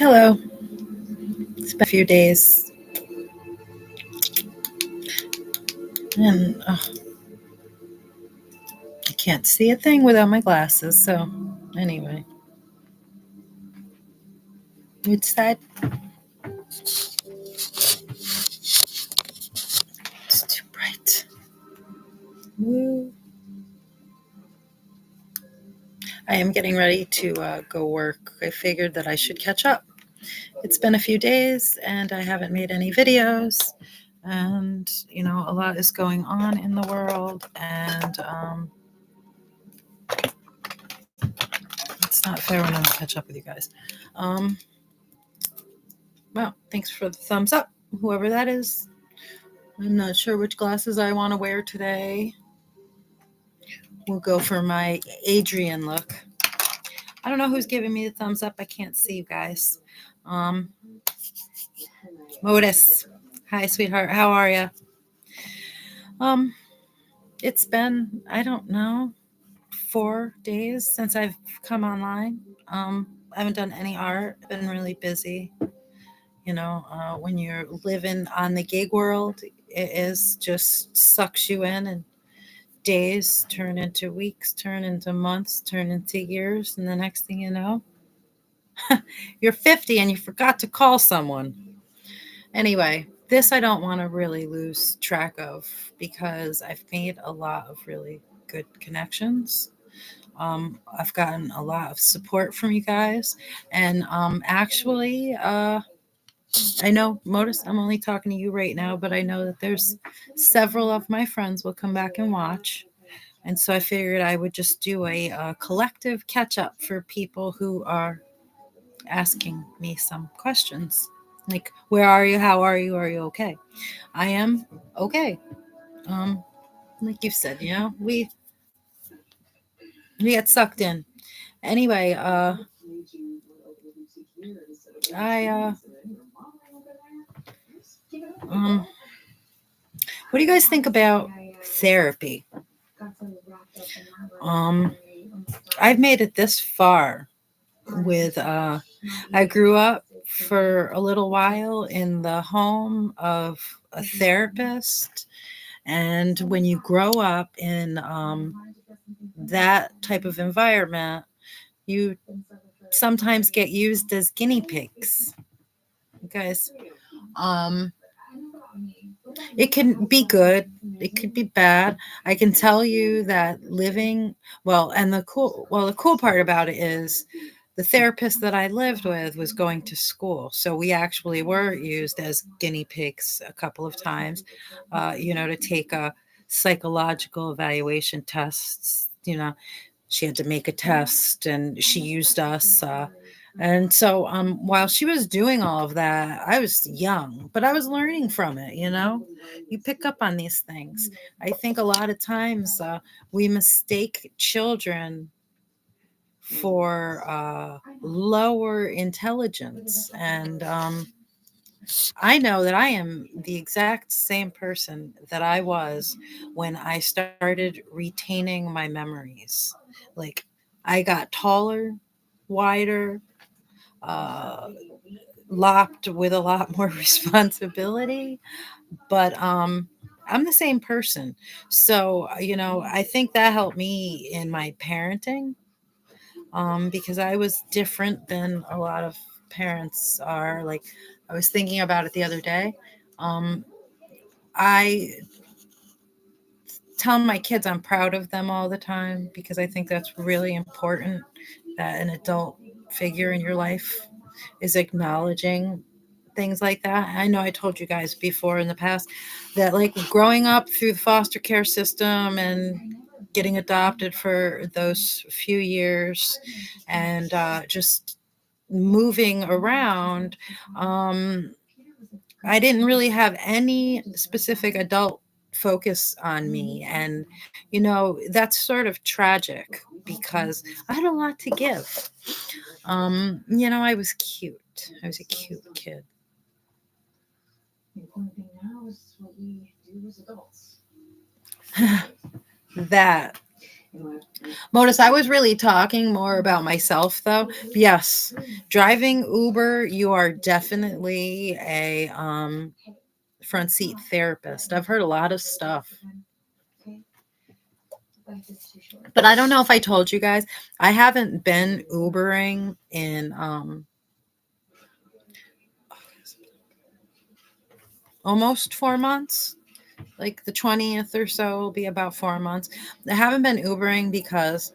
Hello. It's been a few days, and I can't see a thing without my glasses. So, anyway, which side? It's too bright. Woo. I am getting ready to go work. I figured that I should catch up. It's been a few days, and I haven't made any videos. And, a lot is going on in the world, and it's not fair when I don't catch up with you guys. Well, thanks for the thumbs up, whoever that is. I'm not sure which glasses I want to wear today. We'll go for my Adrian look. I don't know who's giving me the thumbs up. I can't see you guys. Modus. Hi, sweetheart. How are you? It's been, I don't know, 4 days since I've come online. I haven't done any art. I've been really busy. When you're living on the gig world, it is just sucks you in, and days turn into weeks, turn into months, turn into years, and the next thing you know, you're 50 and you forgot to call someone. Anyway, this I don't want to really lose track of because I've made a lot of really good connections. I've gotten a lot of support from you guys, and actually, I know, Modus, I'm only talking to you right now, but I know that there's several of my friends will come back and watch. And so I figured I would just do a collective catch up for people who are asking me some questions. Like, where are you? How are you? Are you okay? I am okay. Like you said, we get sucked in. Anyway, I what do you guys think about therapy? I've made it this far with I grew up for a little while in the home of a therapist, and when you grow up in that type of environment, you sometimes get used as guinea pigs. You guys, um, it can be good, it could be bad. I can tell you that living and the cool part about it is the therapist that I lived with was going to school, so we actually were used as guinea pigs a couple of times, to take a psychological evaluation tests. She had to make a test, and she used us. And so, while she was doing all of that, I was young, but I was learning from it. You pick up on these things. I think a lot of times we mistake children for lower intelligence. And I know that I am the exact same person that I was when I started retaining my memories. Like, I got taller, wider, uh, lopped with a lot more responsibility, but I'm the same person. So, I think that helped me in my parenting, because I was different than a lot of parents are. Like, I was thinking about it the other day. Um, I tell my kids I'm proud of them all the time because I think that's really important, that an adult figure in your life is acknowledging things like that. I know I told you guys before in the past that, like, growing up through the foster care system and getting adopted for those few years, and just moving around, I didn't really have any specific adult focus on me. And, that's sort of tragic because I had a lot to give. I was cute. I was a cute kid. That Modus, I was really talking more about myself though. Yes, driving Uber, you are definitely a front seat therapist. I've heard a lot of stuff. But I don't know if I told you guys, I haven't been Ubering in almost 4 months. Like the 20th or so will be about 4 months. I haven't been Ubering because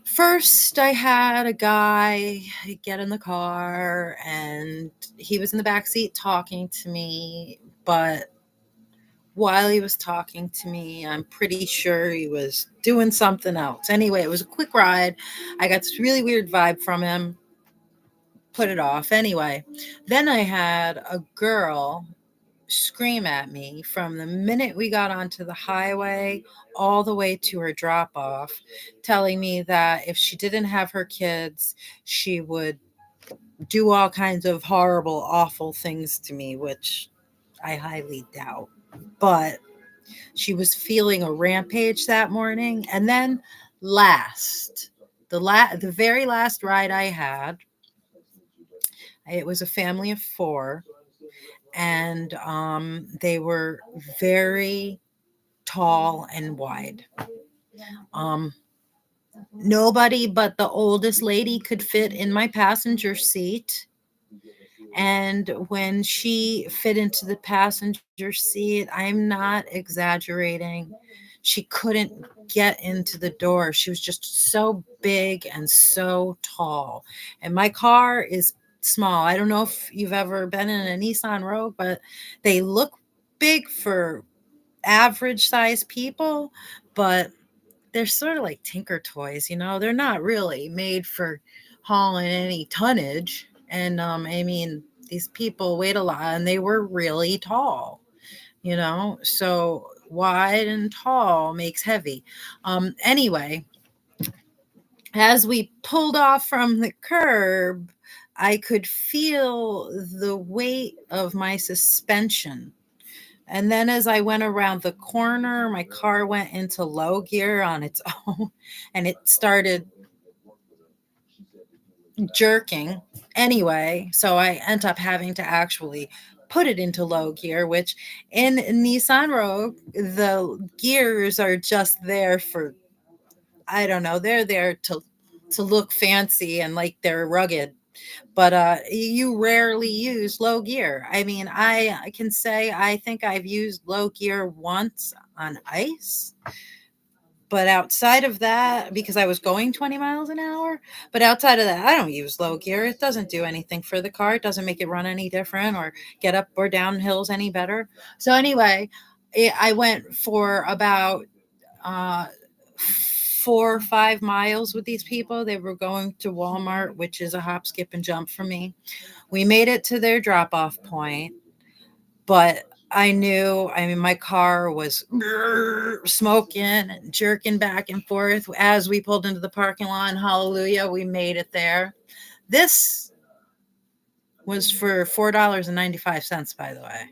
first I had a guy get in the car and he was in the back seat talking to me, but while he was talking to me, I'm pretty sure he was doing something else. Anyway, it was a quick ride. I got this really weird vibe from him. Put it off. Anyway, then I had a girl scream at me from the minute we got onto the highway all the way to her drop off, telling me that if she didn't have her kids, she would do all kinds of horrible, awful things to me, which I highly doubt. But she was feeling a rampage that morning. And then the very last ride I had, it was a family of four, and they were very tall and wide. Um, Nobody but the oldest lady could fit in my passenger seat. And when she fit into the passenger seat, I'm not exaggerating. She couldn't get into the door. She was just so big and so tall. And my car is small. I don't know if you've ever been in a Nissan Rogue, but they look big for average size people, but they're sort of like tinker toys, they're not really made for hauling any tonnage. And I mean, these people weighed a lot and they were really tall, so wide and tall makes heavy. Anyway, as we pulled off from the curb, I could feel the weight of my suspension. And then as I went around the corner, my car went into low gear on its own and it started jerking anyway. So I ended up having to actually put it into low gear, which in Nissan Rogue, the gears are just there for, I don't know, they're there to look fancy and like they're rugged, but you rarely use low gear. I mean, I can say I think I've used low gear once on ice, but outside of that, because I was going 20 miles an hour, but outside of that, I don't use low gear. It doesn't do anything for the car. It doesn't make it run any different or get up or down hills any better. So anyway, I went for about uh, 4 or 5 miles with these people. They were going to Walmart, which is a hop, skip, and jump for me. We made it to their drop off point, but I mean, my car was smoking and jerking back and forth as we pulled into the parking lot. And hallelujah, we made it there. This was for $4.95, by the way.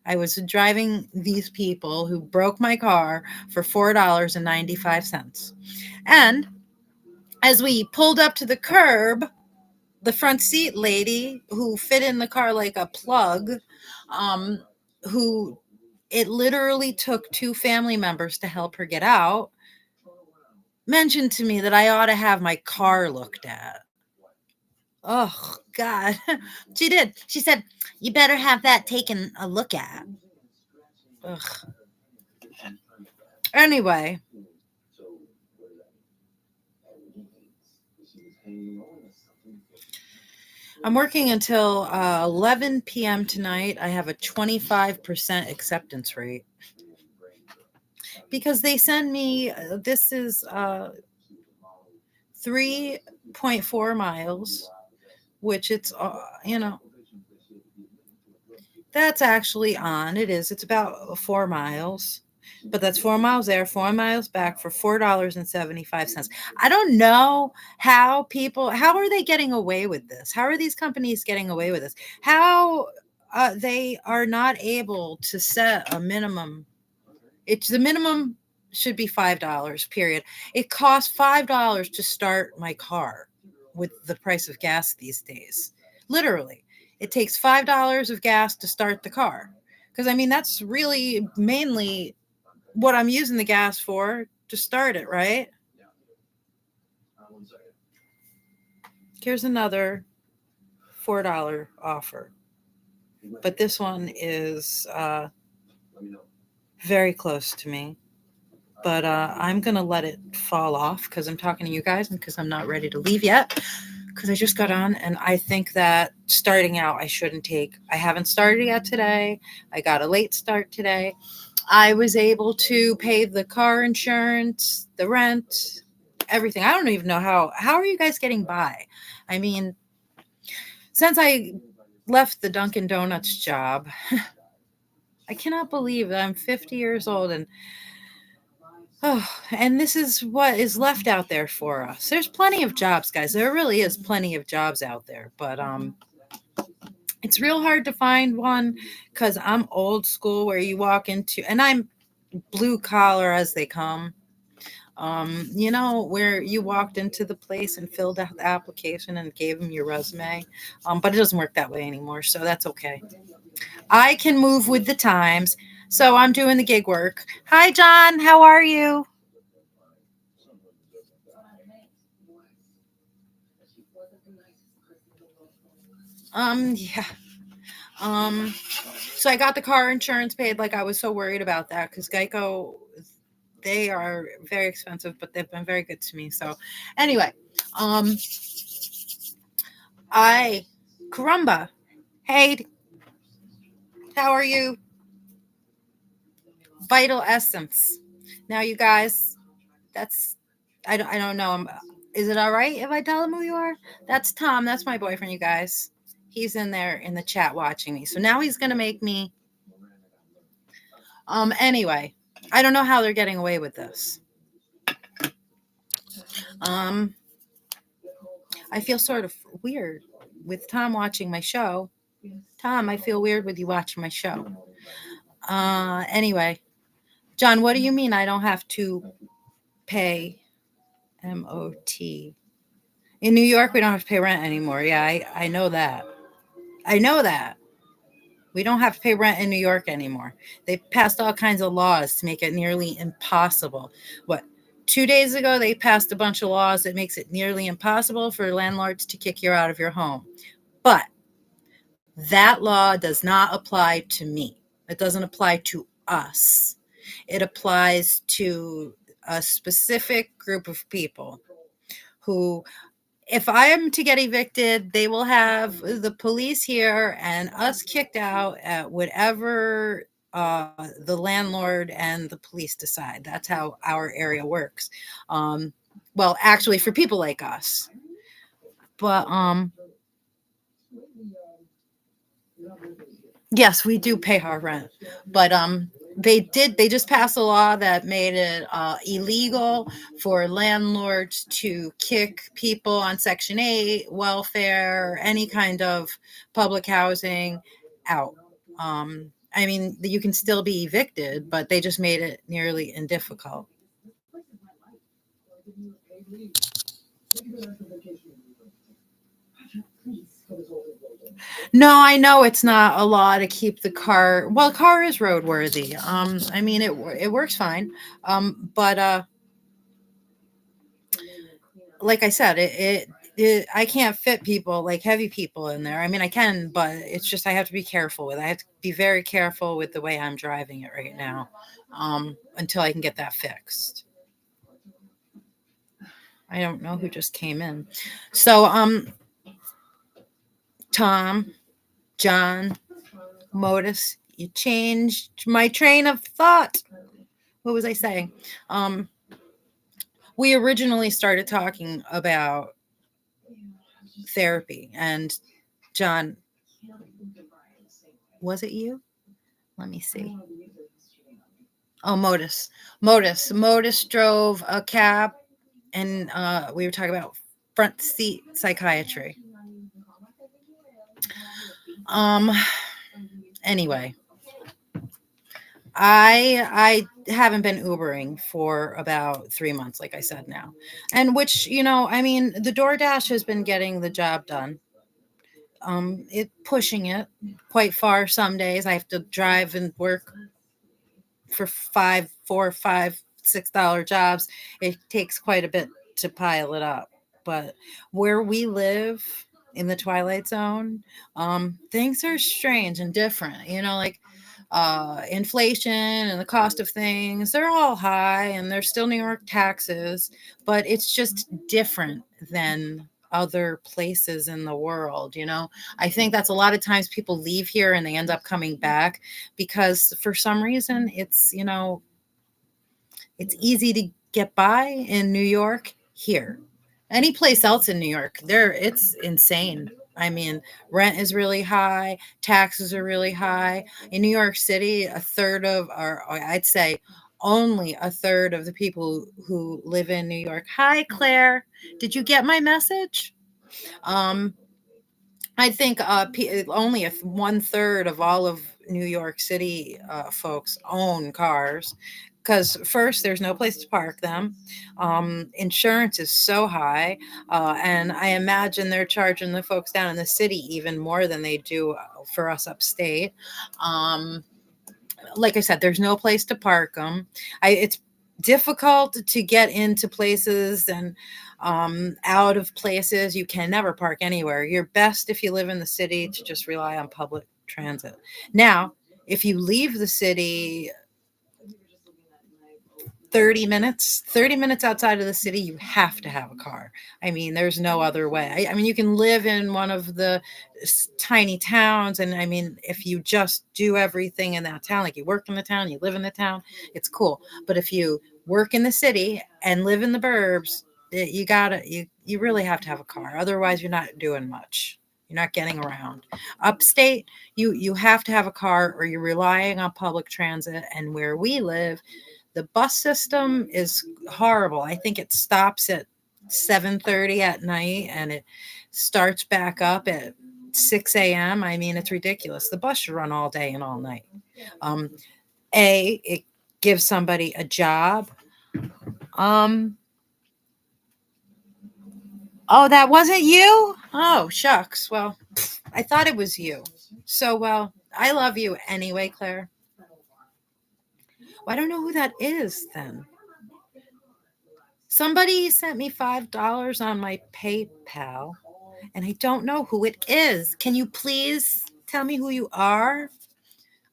I was driving these people who broke my car for $4.95. And as we pulled up to the curb, the front seat lady who fit in the car like a plug, um, who it literally took two family members to help her get out, mentioned to me that I ought to have my car looked at. Oh, God. She did. She said, "You better have that taken a look at." Ugh. Anyway, I'm working until 11 p.m. tonight. I have a 25% acceptance rate because they send me, this is 3.4 miles, which it's, that's actually on. It is. It's about 4 miles. But that's 4 miles there, 4 miles back for $4.75. I don't know how are they getting away with this? How are these companies getting away with this? How they are not able to set a minimum. It's the minimum should be $5, period. It costs $5 to start my car with the price of gas these days. Literally, it takes $5 of gas to start the car. Because I mean, that's really mainly what I'm using the gas for to start it, right? Here's another $4 offer. But this one is very close to me. But I'm going to let it fall off because I'm talking to you guys and because I'm not ready to leave yet. Because I just got on and I think that starting out, I shouldn't take. I haven't started yet today. I got a late start today. I was able to pay the car insurance, the rent, everything. I don't even know how are you guys getting by? I mean, since I left the Dunkin' Donuts job, I cannot believe that I'm 50 years old and this is what is left out there for us. There's plenty of jobs, guys. There really is plenty of jobs out there, but it's real hard to find one because I'm old school where you walk into, and I'm blue collar as they come. Where you walked into the place and filled out the application and gave them your resume. But it doesn't work that way anymore, so that's okay. I can move with the times, so I'm doing the gig work. Hi, John. How are you? Yeah. Um, so I got the car insurance paid. Like I was so worried about that because Geico, they are very expensive, but they've been very good to me. So anyway, um, I, caramba. Hey, how are you? Vital Essence. Now, you guys, that's, I don't know. Is it all right if I tell him who you are? That's Tom. That's my boyfriend, you guys. He's in there in the chat watching me. So now he's going to make me. Anyway, I don't know how they're getting away with this. Um, I feel sort of weird with Tom watching my show. Tom, I feel weird with you watching my show. Anyway, John, what do you mean I don't have to pay MOT? In New York, we don't have to pay rent anymore. Yeah, I know that. I know that. We don't have to pay rent in New York anymore. They passed all kinds of laws to make it nearly impossible. What? 2 days ago, they passed a bunch of laws that makes it nearly impossible for landlords to kick you out of your home. But that law does not apply to me. It doesn't apply to us. It applies to a specific group of people who, if I am to get evicted, they will have the police here and us kicked out at whatever the landlord and the police decide. That's how our area works. Well, actually, for people like us. But yes, we do pay our rent, but they just passed a law that made it illegal for landlords to kick people on Section 8, welfare, any kind of public housing out. I mean, you can still be evicted, but they just made it nearly indifficult. No, I know it's not a law to keep the car. Well, car is roadworthy. I mean, it works fine. But like I said, I can't fit people like heavy people in there. I mean, I can, but it's just I have to be careful with it. I have to be very careful with the way I'm driving it right now, until I can get that fixed. I don't know who just came in. So, Tom, John, Modus, you changed my train of thought. What was I saying? We originally started talking about therapy, and John, was it you? Let me see. Oh, Modus drove a cab, and we were talking about front seat psychiatry. Um. Anyway, I haven't been Ubering for about 3 months, like I said now, and which I mean, the DoorDash has been getting the job done. It pushing it quite far. Some days I have to drive and work for $4, $5, $6 jobs. It takes quite a bit to pile it up. But where we live in the Twilight Zone, things are strange and different. Like inflation and the cost of things, they're all high and they're still New York taxes, but it's just different than other places in the world. I think that's a lot of times people leave here and they end up coming back because for some reason it's easy to get by in New York here. Any place else in New York, there it's insane. I mean, rent is really high, taxes are really high. In New York City, a third of, or I'd say only a third of the people who live in New York. Hi, Claire. Did you get my message? Um, I think only one third of all of New York City folks own cars because first there's no place to park them. Insurance is so high, and I imagine they're charging the folks down in the city even more than they do for us upstate. Um, like I said, there's no place to park them. It's difficult to get into places and out of places. You can never park anywhere. You're best if you live in the city to just rely on public transit. Now, if you leave the city 30 minutes outside of the city, you have to have a car. I mean, there's no other way. I mean, you can live in one of the tiny towns, and I mean, if you just do everything in that town, like you work in the town, you live in the town, it's cool. But if you work in the city and live in the burbs, you really have to have a car. Otherwise, you're not doing much. You're not getting around. Upstate, you have to have a car, or you're relying on public transit. And where we live, the bus system is horrible. I think it stops at 7:30 at night and it starts back up at 6 a.m. I mean, it's ridiculous. The bus should run all day and all night. Um, it gives somebody a job. Um, oh, that wasn't you? Oh, shucks. Well, I thought it was you. So, well, I love you anyway, Claire. Well, I don't know who that is then. Somebody sent me $5 on my PayPal, and I don't know who it is. Can you please tell me who you are?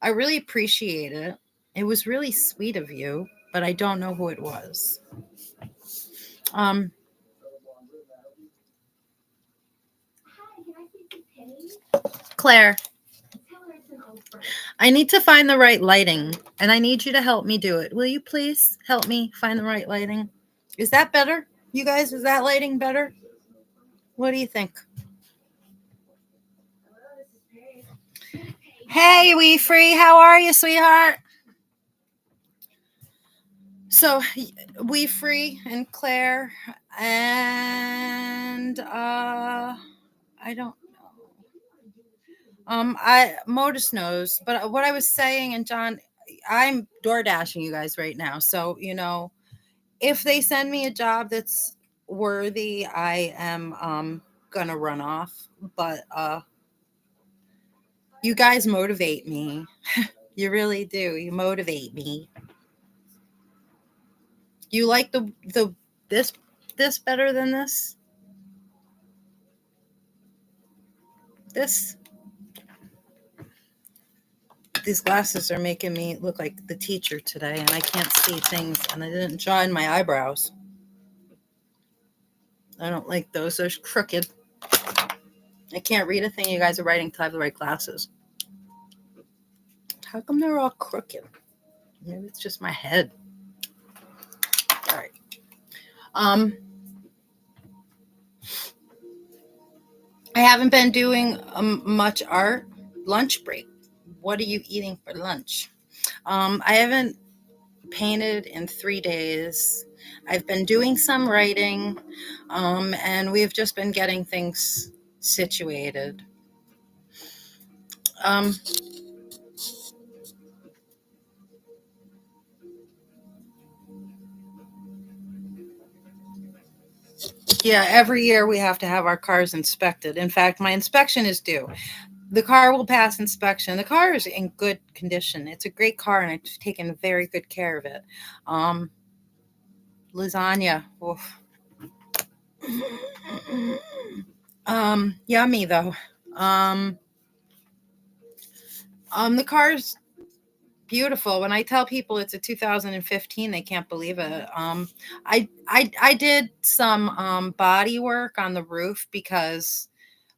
I really appreciate it. It was really sweet of you, but I don't know who it was. Um, Claire, I need to find the right lighting, and I need you to help me do it. Will you please help me find the right lighting? Is that better? You guys, is that lighting better? What do you think? Hey, We Free, how are you, sweetheart? So, We Free and Claire, and I don't know. I Modus knows, but what I was saying, and John, I'm door dashing you guys right now. So, if they send me a job that's worthy, I am gonna run off. But you guys motivate me. You really do. You motivate me. You like the this better than this? This These glasses are making me look like the teacher today, and I can't see things, and I didn't draw in my eyebrows. I don't like those. They're crooked. I can't read a thing you guys are writing till I have the right glasses. How come they're all crooked? Maybe it's just my head. All right. Um, I haven't been doing much art. Lunch break. What are you eating for lunch? I haven't painted in 3 days. I've been doing some writing, and we've just been getting things situated. Um, Yeah, every year we have to have our cars inspected. In fact, my inspection is due. The car will pass inspection. The car is in good condition. It's a great car, and I've taken very good care of it. Um, Lasagna. Oof. Yummy though. Um, the car's beautiful. When I tell people it's a 2015, they can't believe it. I did some body work on the roof because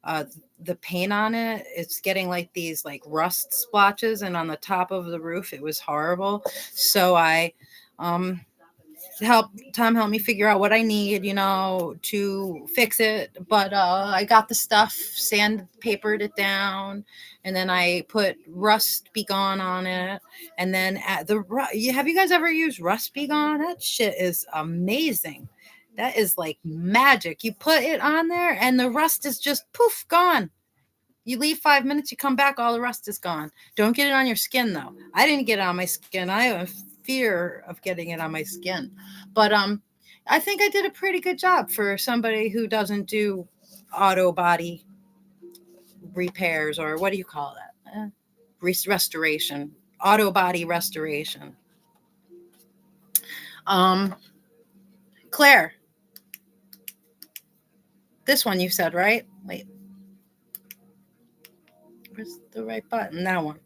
uh, the paint on it, it's getting like these like rust splotches, and on the top of the roof, it was horrible. So I um, Tom helped me figure out what I need, to fix it. But I got the stuff, sandpapered it down, and then I put Rust Be Gone on it. And then have you guys ever used Rust Be Gone? That shit is amazing. That is like magic. You put it on there, and the rust is just poof gone. You leave 5 minutes, you come back, all the rust is gone. Don't get it on your skin though. I didn't get it on my skin. I have fear of getting it on my skin. But I think I did a pretty good job for somebody who doesn't do auto body repairs, or what do you call that? Restoration. Auto body restoration. Um Claire, this one you said, right? Wait. Where's the right button? That one.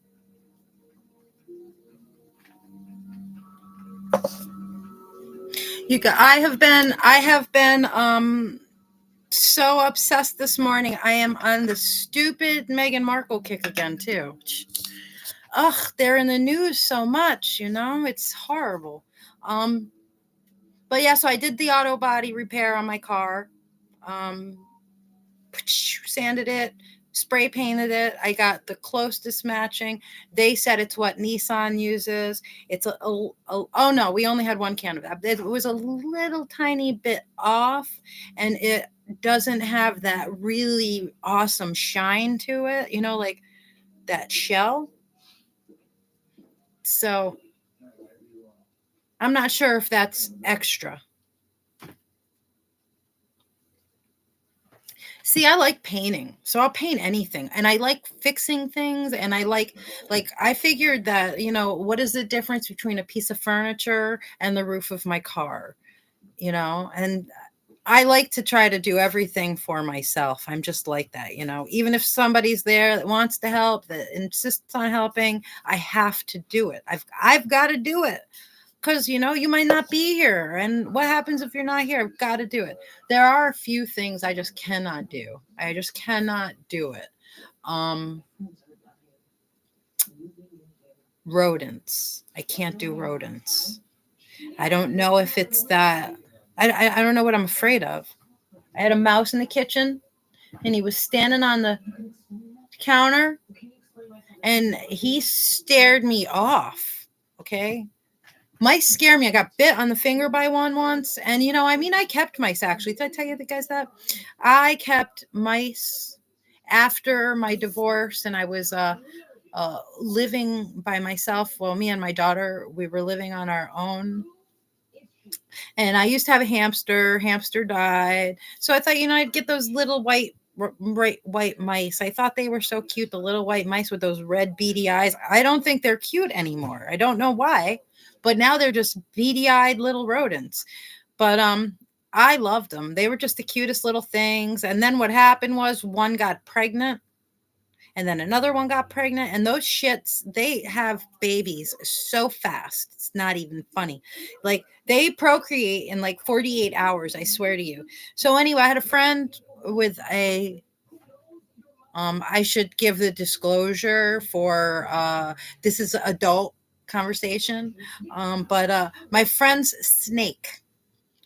I have been so obsessed this morning. I am on the stupid Meghan Markle kick again too. Ugh, they're in the news so much, it's horrible. Um but yeah, so I did the auto body repair on my car. Um Sanded it, spray painted it. I got the closest matching. They said it's what Nissan uses. It's oh no, we only had one can of that. It was a little tiny bit off, and it doesn't have that really awesome shine to it, like that shell. So I'm not sure if that's extra. See, I like painting, so I'll paint anything, and I like fixing things, and I figured that, what is the difference between a piece of furniture and the roof of my car, and I like to try to do everything for myself. I'm just like that, even if somebody's there that wants to help, that insists on helping, I have to do it. I've got to do it. Because you might not be here, and what happens if you're not here? I've got to do it. There are a few things I just cannot do. I just cannot do it. um Rodents, I can't do rodents. I don't know if it's that. I don't know what I'm afraid of. I had a mouse in the kitchen, and he was standing on the counter, and he stared me off. Okay, mice scare me. I got bit on the finger by one once. And, I kept mice actually. Did I tell you the guys that? I kept mice after my divorce, and I was living by myself. Well, me and my daughter, we were living on our own. And I used to have a hamster. Hamster died. So I thought, I'd get those little white mice. I thought they were so cute, the little white mice with those red beady eyes. I don't think they're cute anymore. I don't know why, but now they're just beady-eyed little rodents. But I loved them. They were just the cutest little things. And then what happened was one got pregnant, and then another one got pregnant, and those shits, they have babies so fast. It's not even funny. Like, they procreate in like 48 hours, I swear to you. So anyway, I had a friend with a I should give the disclosure for this is adult conversation. But my friend's snake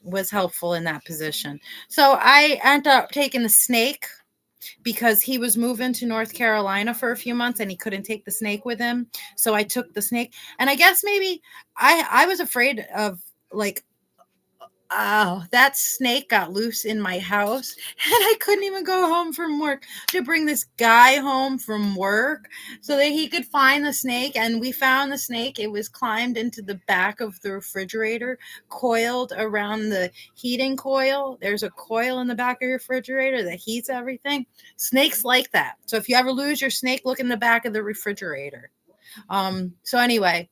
was helpful in that position. So I ended up taking the snake because he was moving to North Carolina for a few months, and he couldn't take the snake with him. So I took the snake. And I guess maybe I was afraid of, like, Oh, that snake got loose in my house and I couldn't even go home from work to bring this guy home from work so that he could find the snake. And we found the snake. It was climbed into the back of the refrigerator, coiled around the heating coil. There's a coil in the back of your refrigerator that heats everything. Snakes like that. So if you ever lose your snake, look in the back of the refrigerator. So anyway,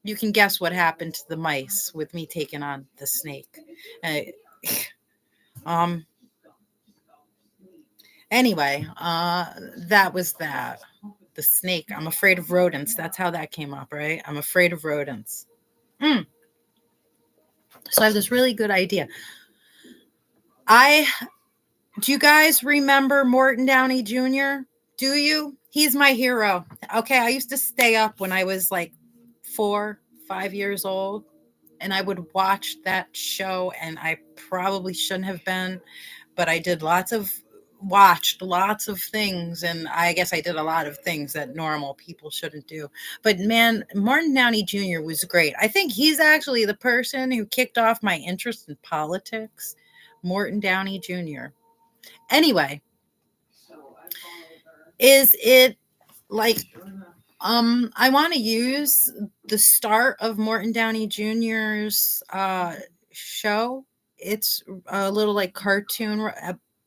you can guess what happened to the mice with me taking on the snake. Uh, um. Anyway, that was that. The snake. I'm afraid of rodents. That's how that came up, right? I'm afraid of rodents. Mm. So I have this really good idea. Do you guys remember Morton Downey Jr.? Do you? He's my hero. Okay, I used to stay up when I was like 4, 5 years old, and I would watch that show, and I probably shouldn't have been, but I watched lots of things, and I guess I did a lot of things that normal people shouldn't do. But man, Martin Downey Jr. was great. I think he's actually the person who kicked off my interest in politics. Morton Downey Jr. Anyway, is it like I want to use the start of Morton Downey Jr.'s show. It's a little like cartoon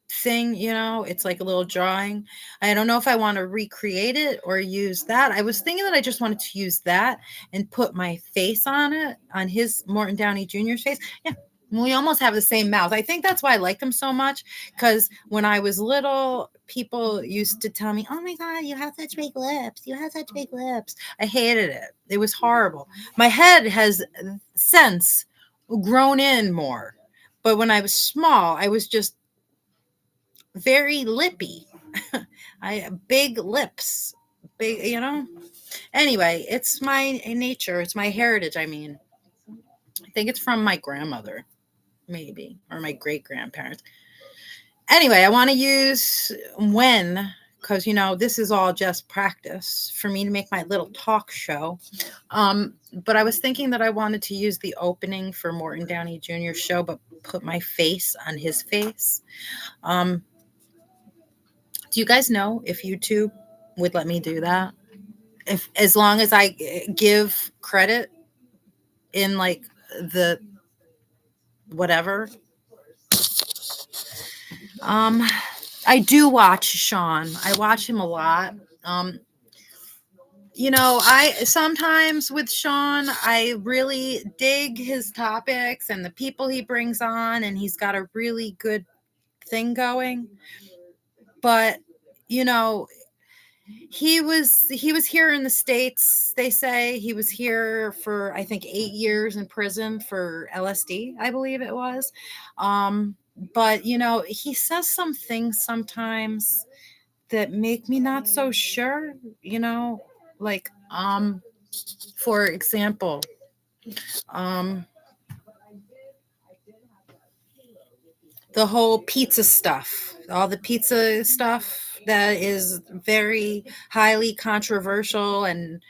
thing, it's like a little drawing. I don't know if I want to recreate it or use that. I was thinking that I just wanted to use that and put my face on it, on his Morton Downey Jr.'s face. Yeah, we almost have the same mouth. I think that's why I liked him so much, because when I was little, people used to tell me, "Oh my God, you have such big lips. You have such big lips." I hated it. It was horrible. My head has since grown in more. But when I was small, I was just very lippy. I big lips. Big. Anyway, it's my nature. It's my heritage, I mean. I think it's from my grandmother, maybe, or my great grandparents. Anyway, I want to use because this is all just practice for me to make my little talk show. But I was thinking that I wanted to use the opening for Morton Downey Jr. show, but put my face on his face. Do you guys know if YouTube would let me do that? If as long as I give credit in like the whatever. I do watch Sean. I watch him a lot. I sometimes with Sean, I really dig his topics and the people he brings on, and he's got a really good thing going. But, he was here in the States. They say he was here for, I think, 8 years in prison for LSD, I believe it was. But he says some things sometimes that make me not so sure, like for example, the whole pizza stuff, all the pizza stuff that is very highly controversial and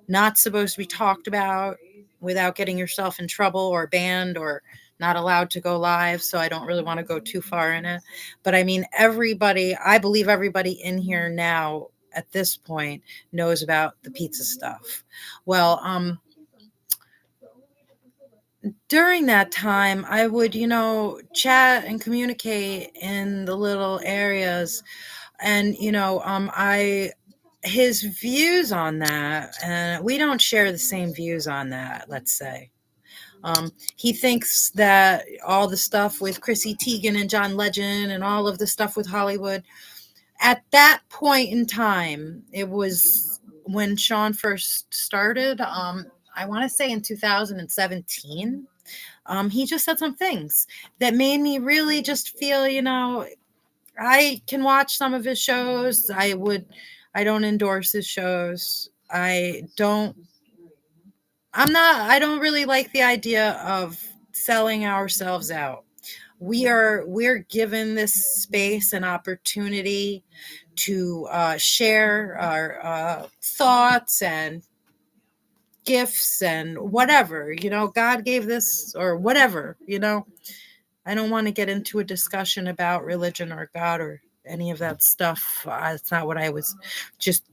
not supposed to be talked about without getting yourself in trouble or banned or not allowed to go live. So I don't really want to go too far in it. But I mean, I believe everybody in here now at this point knows about the pizza stuff. Well, during that time, I would, chat and communicate in the little areas. And, his views on that, and we don't share the same views on that, let's say. He thinks that all the stuff with Chrissy Teigen and John Legend and all of the stuff with Hollywood, at that point in time, it was when Sean first started, I want to say in 2017. He just said some things that made me really just feel, I can watch some of his shows. I don't endorse his shows. I don't really like the idea of selling ourselves out. We're given this space and opportunity to share our thoughts and gifts and whatever, God gave this or whatever. I don't want to get into a discussion about religion or God or any of that stuff. It's not what I was just.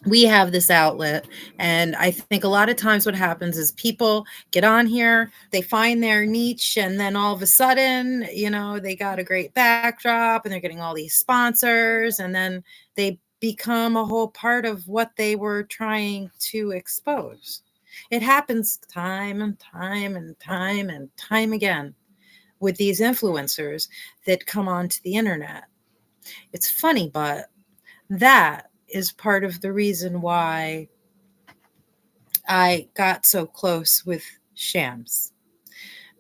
We have this outlet, and I think a lot of times what happens is people get on here, they find their niche, and then all of a sudden, they got a great backdrop and they're getting all these sponsors, and then they become a whole part of what they were trying to expose. It happens time and time and time and time again with these influencers that come onto the internet. It's funny, but that is part of the reason why I got so close with Shams.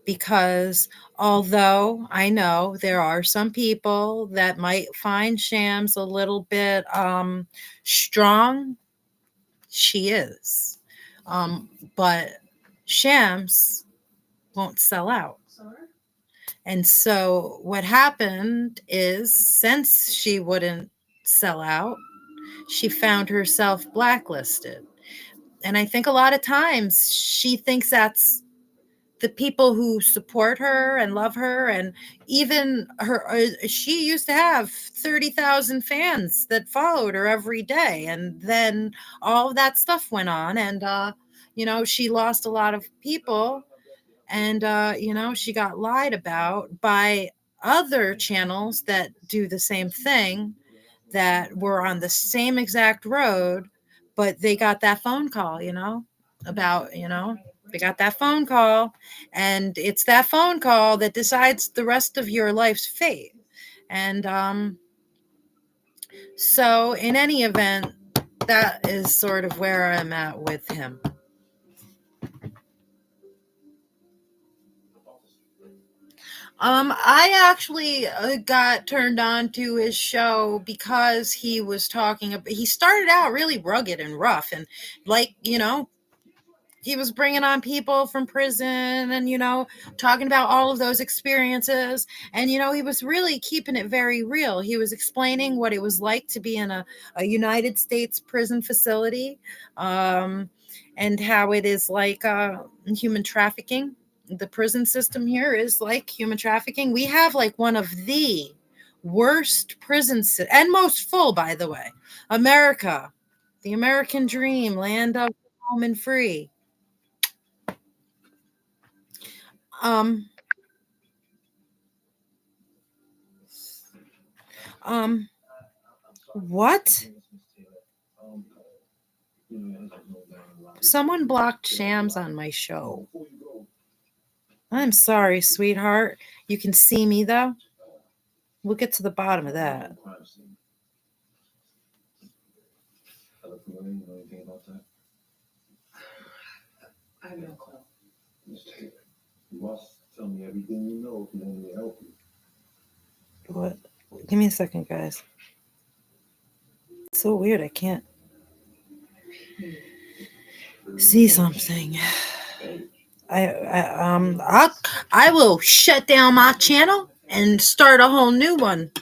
Because although I know there are some people that might find Shams a little bit strong, she is. But Shams won't sell out. And so what happened is, since she wouldn't sell out, she found herself blacklisted. And I think a lot of times she thinks that's the people who support her and love her, and even her, she used to have 30,000 fans that followed her every day. And then all of that stuff went on, and, she lost a lot of people. And, she got lied about by other channels that do the same thing, that were on the same exact road, but they got that phone call, about, they got that phone call, and it's that phone call that decides the rest of your life's fate. And so in any event, that is sort of where I'm at with him. I actually got turned on to his show because he was he started out really rugged and rough, and like, he was bringing on people from prison and, talking about all of those experiences. And, he was really keeping it very real. He was explaining what it was like to be in a United States prison facility, and how it is like human trafficking. The prison system here is like human trafficking. We have like one of the worst prisons, and most full, by the way. America, the American dream, land of home and free. Um, um, what? Someone blocked Shams on my show. I'm sorry, sweetheart. You can see me though. We'll get to the bottom of that. I have no clue. You must tell me everything you know if you want me to help you. What? Give me a second, guys. It's so weird. I can't see something. I will shut down my channel and start a whole new one.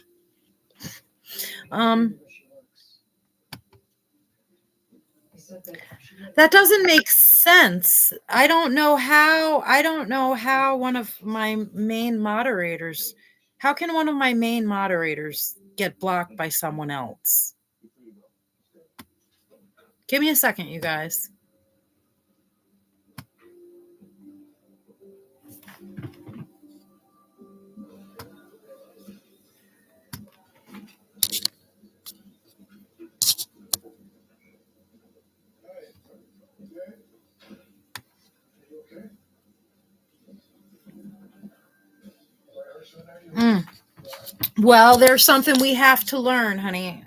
That doesn't make sense. I don't know how one of my main moderators, how can one of my main moderators get blocked by someone else? Give me a second, you guys. Well, there's something we have to learn, honey.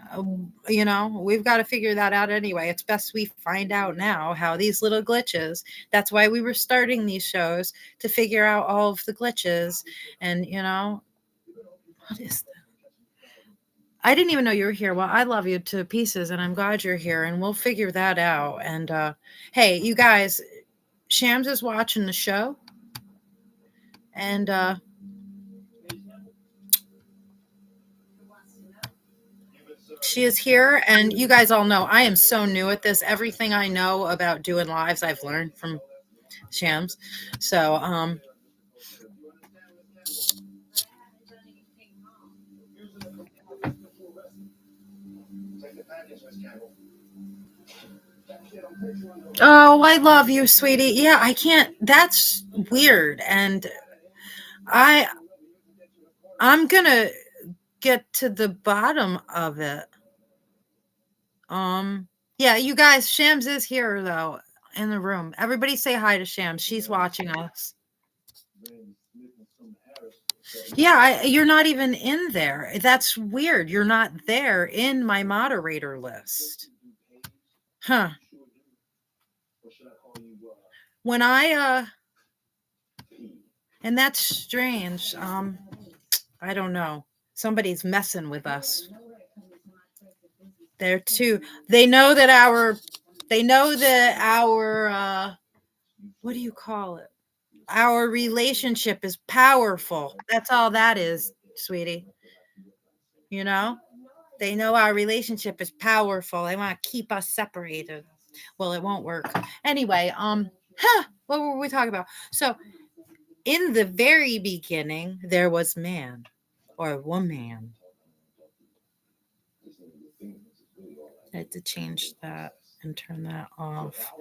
We've got to figure that out anyway. It's best we find out now how these little glitches. That's why we were starting these shows, to figure out all of the glitches. And, what is that? I didn't even know you were here. Well, I love you to pieces, and I'm glad you're here, and we'll figure that out. And hey, you guys, Shams is watching the show, and She is here, and you guys all know I am so new at this. Everything I know about doing lives, I've learned from Shams. So, oh, I love you, sweetie. Yeah, I can't. That's weird, and I I'm gonna get to the bottom of it. Um, yeah, you guys, Shams is here though in the room. Everybody say hi to Shams. She's watching us. Yeah, you're not even in there. That's weird. You're not there in my moderator list. Huh. When and that's strange. I don't know. Somebody's messing with us. There too. They know that our what do you call it? Our relationship is powerful. That's all that is, sweetie. You know? They know our relationship is powerful. They want to keep us separated. Well, it won't work. Anyway, what were we talking about? So, in the very beginning, there was man or woman. I had to change that and turn that off.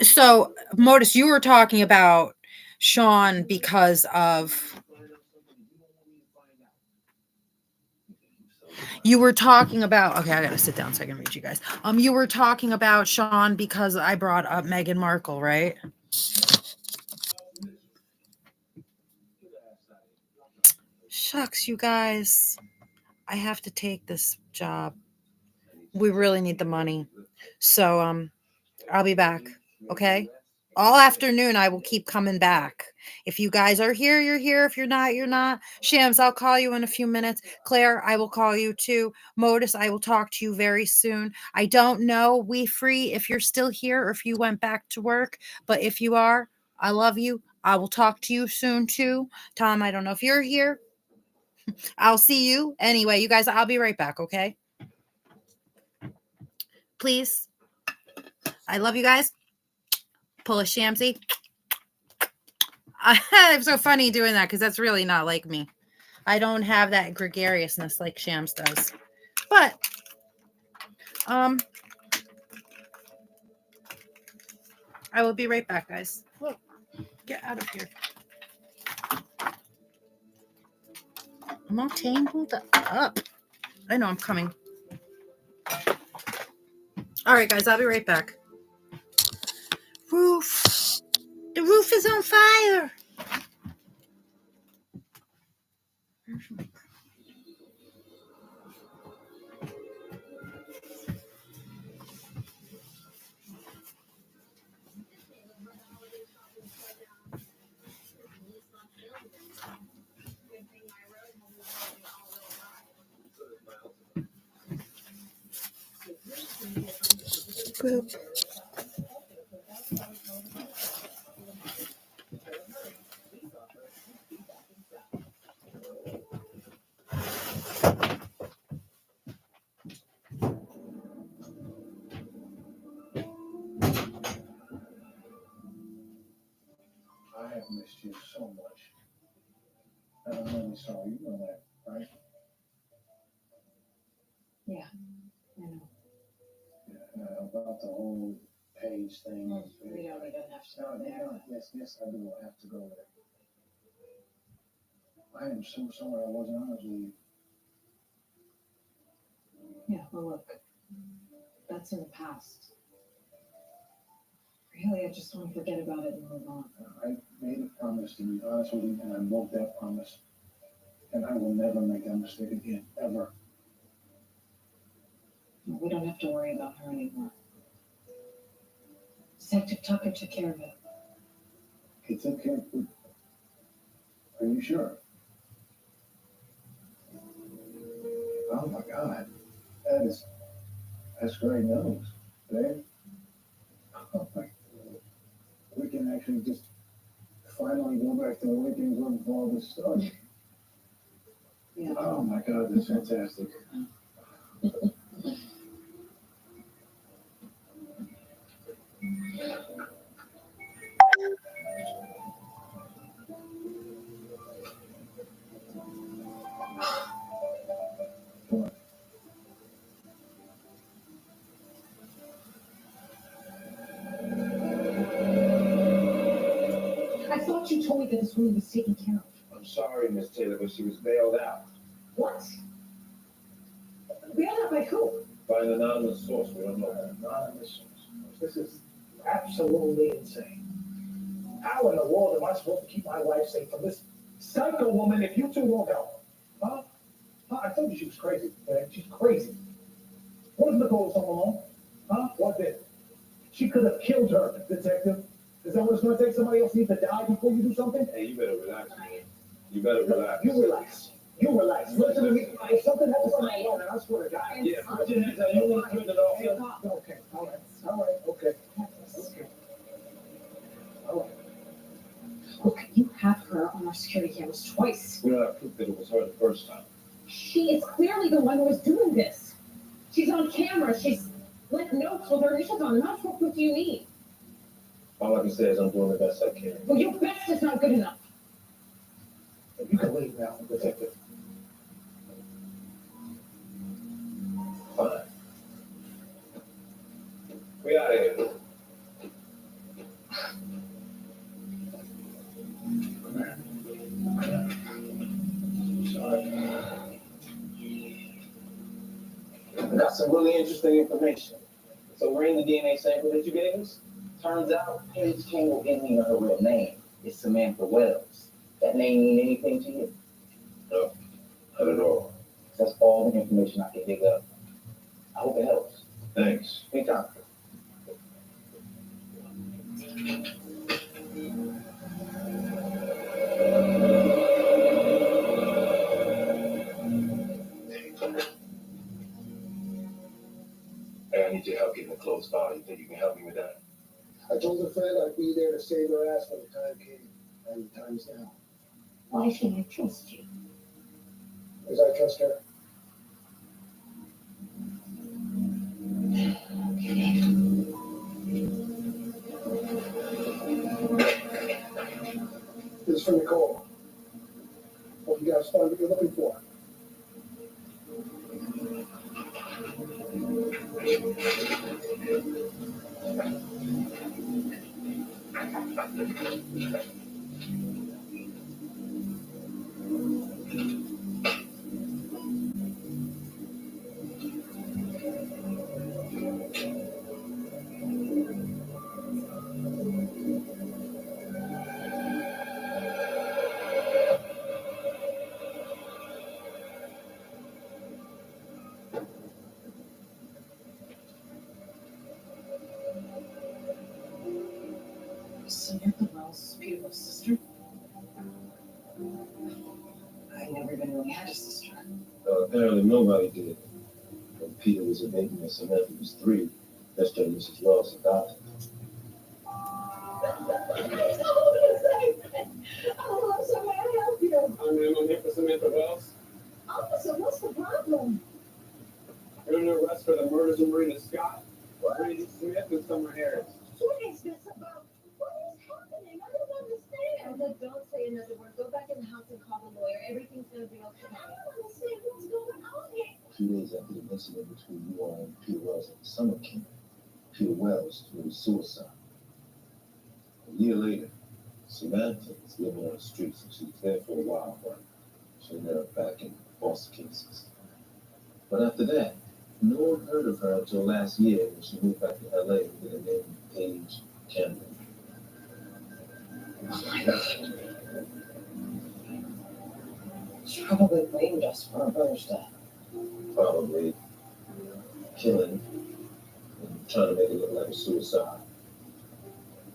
So, Modus, you were talking about Sean because of you were talking about okay, I gotta sit down so I can read you guys. You were talking about Sean because I brought up Meghan Markle, right? Shucks, you guys. I have to take this job. We really need the money. So I'll be back. Okay? All afternoon I will keep coming back. If you guys are here, you're here. If you're not, you're not. Shams, I'll call you in a few minutes. Claire, I will call you too. Modus, I will talk to you very soon. I don't know, We Free, if you're still here or if you went back to work, but if you are, I love you. I will talk to you soon too. Tom, I don't know if you're here. I'll see you. Anyway, you guys, I'll be right back, okay? Please. I love you guys. Pull a Shamsy. It's so funny doing that because that's really not like me. I don't have that gregariousness like Shams does. But I will be right back, guys. Look, get out of here. I'm all tangled up. I know I'm coming. All right, guys, I'll be right back. Roof. The roof is on fire. Boop. I have missed you so much. And I'm really sorry. You know that, right? Yeah, I know. Yeah, about the whole page thing. We don't even have to go there. Yes, I do have to go there. I am so sorry I wasn't honest with you. Yeah, well, look, that's in the past. Really, I just want to forget about it and move on. I made a promise to be honest with you, and I broke that promise. And I will never make that mistake again, ever. We don't have to worry about her anymore. Detective Tucker took care of it. He took care of it. Are you sure? Oh my God. That's great news, babe. Oh my, we can actually just finally go back to the way things were before all this started. Yeah. Oh my God, that's fantastic. I thought you told me that this woman was taken care of. I'm sorry, Miss Taylor, but she was bailed out What? Bailed out by who? by an anonymous source. We don't know. Anonymous source. This is absolutely insane. How in the world am I supposed to keep my wife safe from this psycho woman if you two won't help? Huh? Huh? I told you she was crazy. Man. She's crazy. What if Nicole was home alone? Huh? What did? She could have killed her, detective. Is that what it's going to take? Somebody else needs to die before you do something? Hey, you better relax, man. You better relax. You relax. You relax. Listen to me. If something happens to my woman, I swear to God. Yeah, put your hands out. You want to turn it off, sir? Okay. All right. All right. Okay. Okay. All right. Look, you have her on our security cameras twice. We don't have proof that it was her the first time. She is clearly the one who was doing this. She's on camera. She's left notes with her initials on them. How much more proof do you need? All I can say is I'm doing the best I can. Well, your best is not good enough. You can leave now, detective. Fine. We out of here. Sorry. I got some really interesting information. So we're in the DNA sample that you gave us. Turns out Paige Campbell didn't even know her real name. It's Samantha Wells. That name mean anything to you? No, not at all. That's all the information I can dig up. I hope it helps. Thanks. Anytime. Hey, I need your help getting a close file. You think you can help me with that? I told the Fed I'd be there to save her ass when the time came, and the time's now. Why should I trust you? Because I trust her. This is for Nicole. Hope you guys find what you're looking for. Samantha Wells' Peter's sister? I never even really had a sister. Apparently nobody did. When Peter was a baby and Samantha was 3, that's when Mrs. Wells adopted. Oh, so may I help you? I'm here for Samantha Wells. Officer, what's the problem? You're under arrest for the murders of Marina Scott. Brady Smith and Summer Harris. What is this about? What is happening? I don't understand. Look, don't say another word. Go back in the house and call the lawyer. Everything's gonna be okay. I don't understand what's going on here. 2 days after the incident between you all and Peter Wells at the summer camp, Peter Wells committed suicide. A year later, Samantha was living on the streets and she was there for a while, but she ended up back in foster cases. But after that, no one heard of her until last year when she moved back to LA with a name Paige Campbell. Oh my God. She probably blamed us for her brother's death. Probably killing and trying to make it look like a suicide.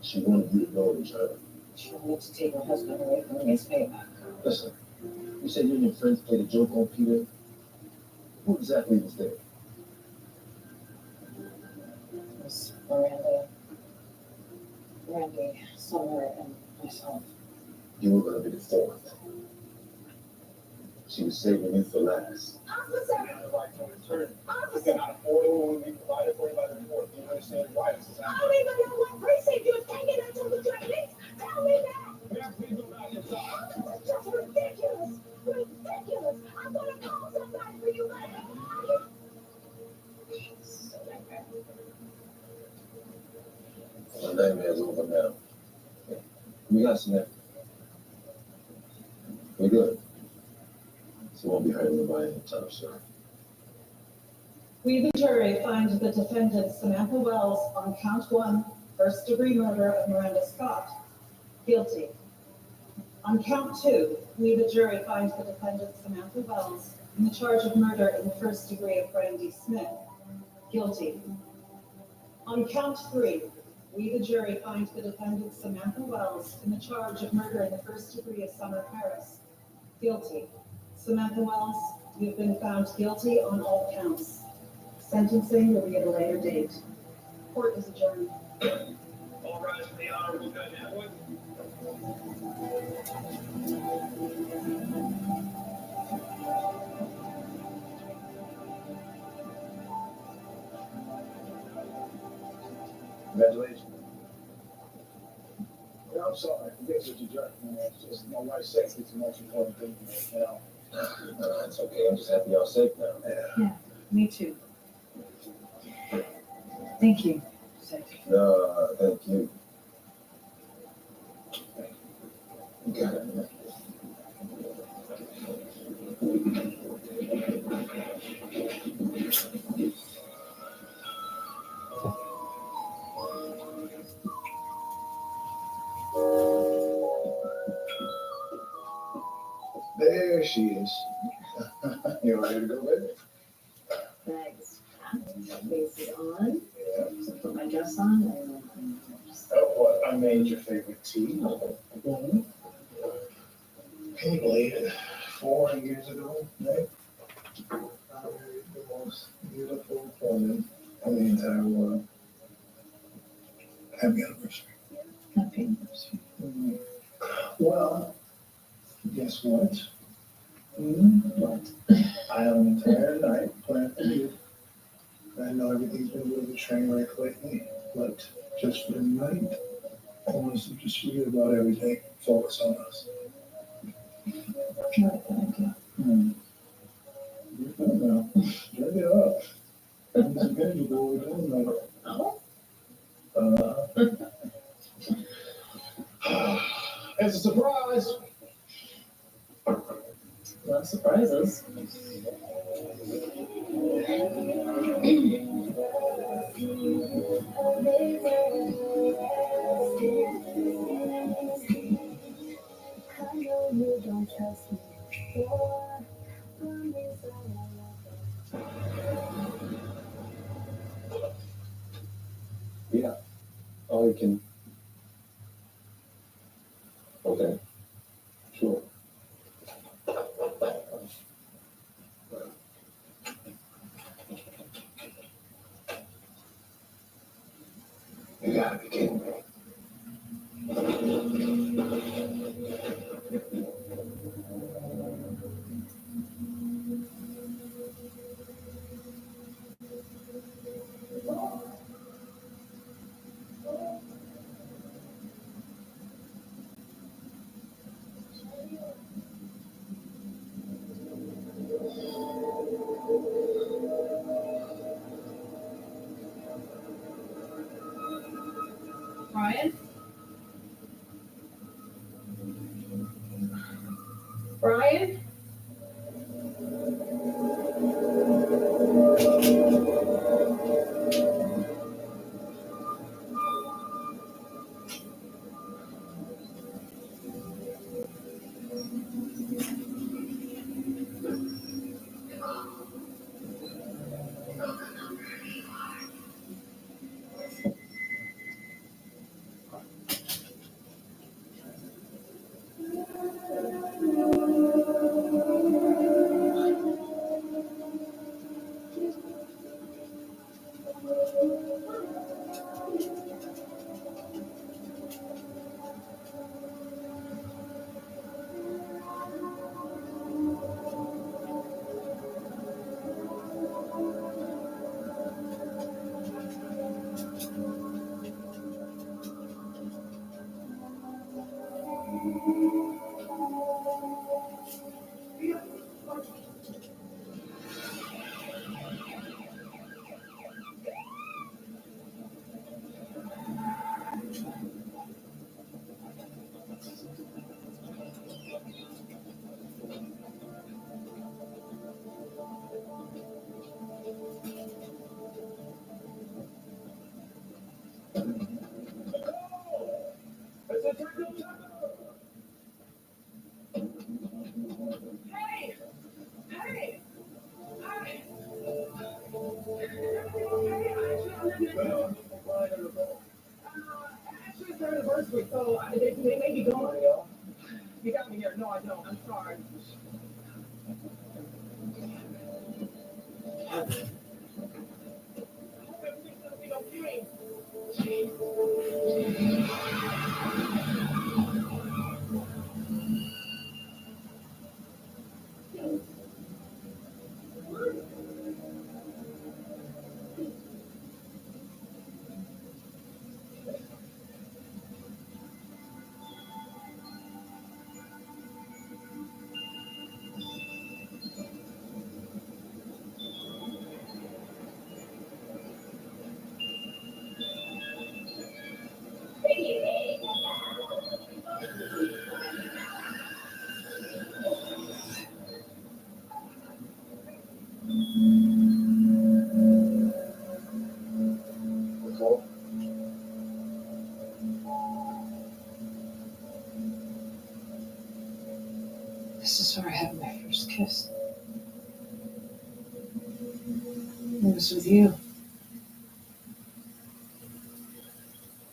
She wanted you to know it was her. She wanted to take her husband away from me as payback. Listen, you said you and your friends played a joke on Peter. Who exactly was there? It was Miranda, Randy, Summer, and myself. You were going to be the 4th. She was saving you for last. Officer! The right to return. You Officer! cannot afford a woman to be provided for you by the court. Do you understand why this is I happening? don't even know what precinct you're taking until the training. Tell me that! We have legal about your side. This is just ridiculous! Ridiculous! I'm gonna call somebody for you right now! My nightmare's over now. We got Smith. We're good. So won't be hurting nobody anytime soon. We, the jury, find the defendant Samantha Wells on count 1, first-degree murder of Miranda Scott, guilty. On count 2, we, the jury, find the defendant Samantha Wells in the charge of murder in the first degree of Brandy Smith, guilty. On count 3, we, the jury, find the defendant Samantha Wells in the charge of murder in the first degree of Summer Harris, guilty. Samantha Wells, you have been found guilty on all counts. Sentencing will be at a later date. Court is adjourned. All rise for the Honorable Judge Atwood. Congratulations. Yeah, I'm sorry. I guess it's a jerk. It's just my wife's safety is the most important thing. It's okay. I'm just happy y'all safe now. Yeah. Me too. Thank you. No, thank you. You got it, man. There she is. You ready to go, baby? Thanks. Face it on. Yeah. So put my dress on and Oh, what? I made your favorite tea. then Can you believe it? 4 years ago, right? I married the most beautiful woman in the entire world. Happy anniversary. happy anniversary. Well, guess what? What? I have an entire night planned for you. I know everything's been a little bit train wreck lately, but just for the night, I want us to just forget about everything, focus on us. Not a bad idea. You're good now. Drink it up. It's a good what we're doing now. Oh, It's a surprise. love surprises. Yeah. Oh, you can. Okay. Sure. You gotta be kidding me. Brian? Brian? No, I don't. I'm sorry. Everything's gonna be okay. Nicole, This is where I had my first kiss. It was with you,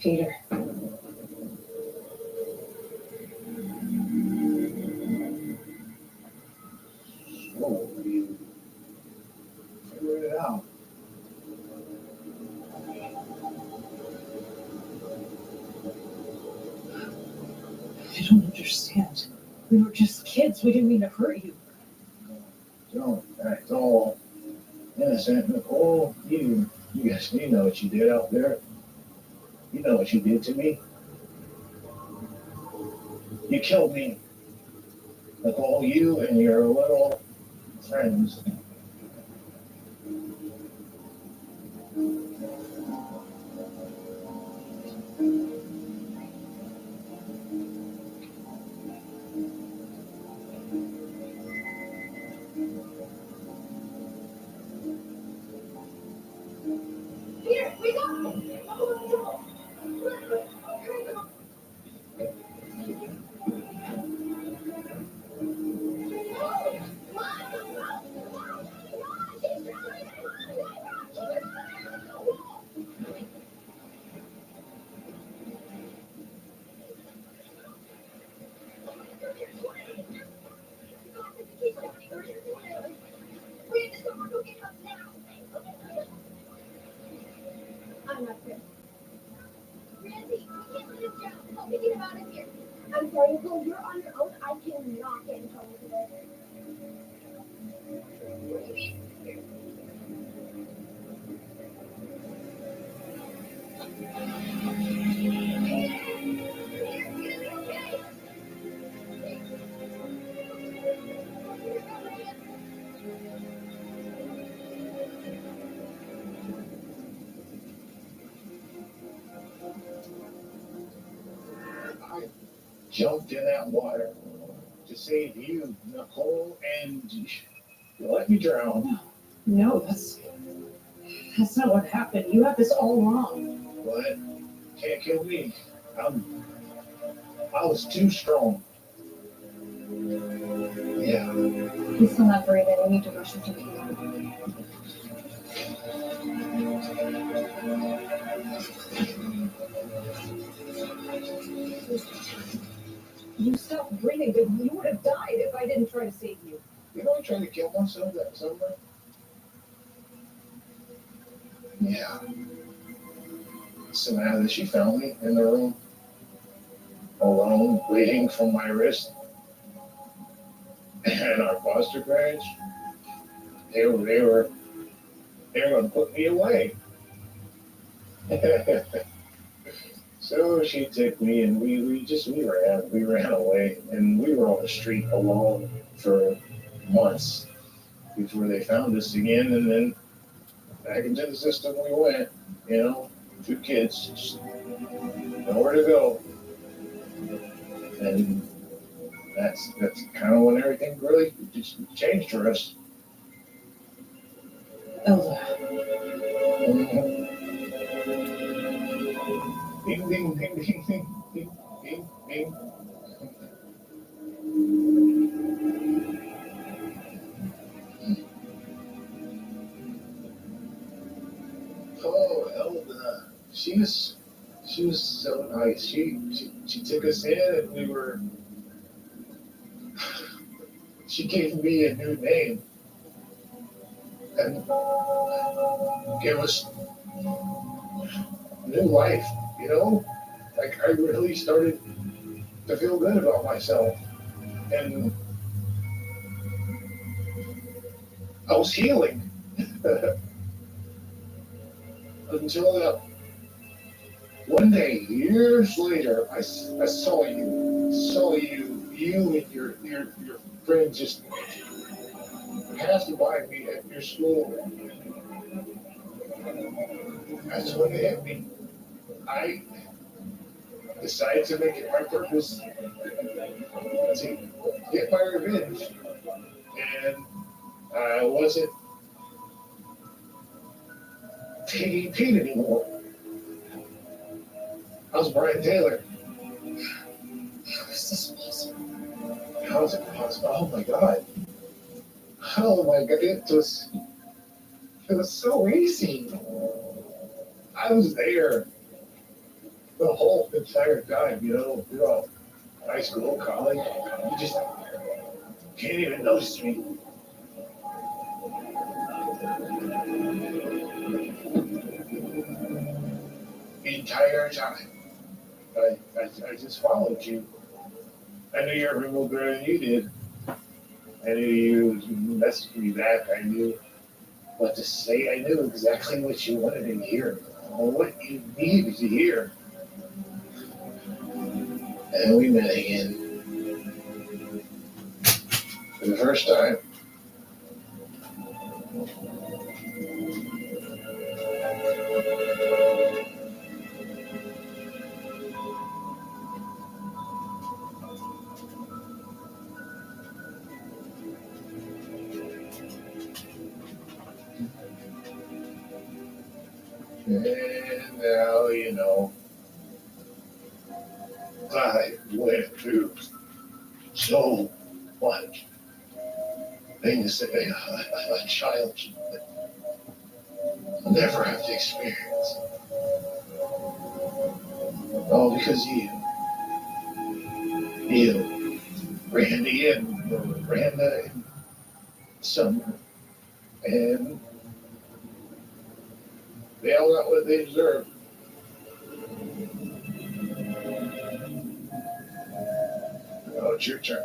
Peter. oh, you figured it out. I don't understand. We were just kids. We didn't mean to hurt you. Don't act all innocent, Nicole. You know what you did out there. You know what you did to me. You killed me, Nicole. You and your little friends. Here, we go. Oh, I'm not good. Randy, you can't let him down. Help me get him out of here. I'm sorry, Nicole, you're on your own. I cannot get in trouble today. What do you mean? I jumped in that water to save you, Nicole, and you let me drown. No, that's not what happened. You have this all wrong. But can't kill me. I was too strong. Yeah. He's still not breathing. We need to rush him to the ER. You stopped breathing, but you would have died if I didn't try to save you. You know I tried to kill myself that summer? Yeah. Samantha, she found me in the room, alone, bleeding from my wrist. And our foster parents, they were gonna put me away. So she took me and we ran away, and we were on the street alone for months before they found us again, and then back into the system we went, two kids, just nowhere to go. And that's kind of when everything really just changed for us. Elva. Ding, ding, ding, ding, ding, ding, ding, ding. Oh, Elva. She was so nice. She took us in, and we were she gave me a new name and gave us new life, you know? Like, I really started to feel good about myself. And I was healing until one day, years later, I saw you and your friend just passing by me at your school. That's when it hit me. I decided to make it my purpose to get my revenge. And I wasn't taking pain anymore. I was Brian Taylor. How is this possible? How is it possible? Oh my God. Oh my God. It was so easy. I was there the whole entire time, you know, throughout high school, college. You just can't even notice me. The entire time. I just followed you. I knew you were more better than you did. I knew you messaged me back. I knew what to say. I knew exactly what you wanted to hear, or what you needed to hear. And we met again for the first time. And now, you know, I went through so much things that a child should never have to experience. All because you, Randy and Miranda and Summer, and they all got what they deserve. Now it's your turn.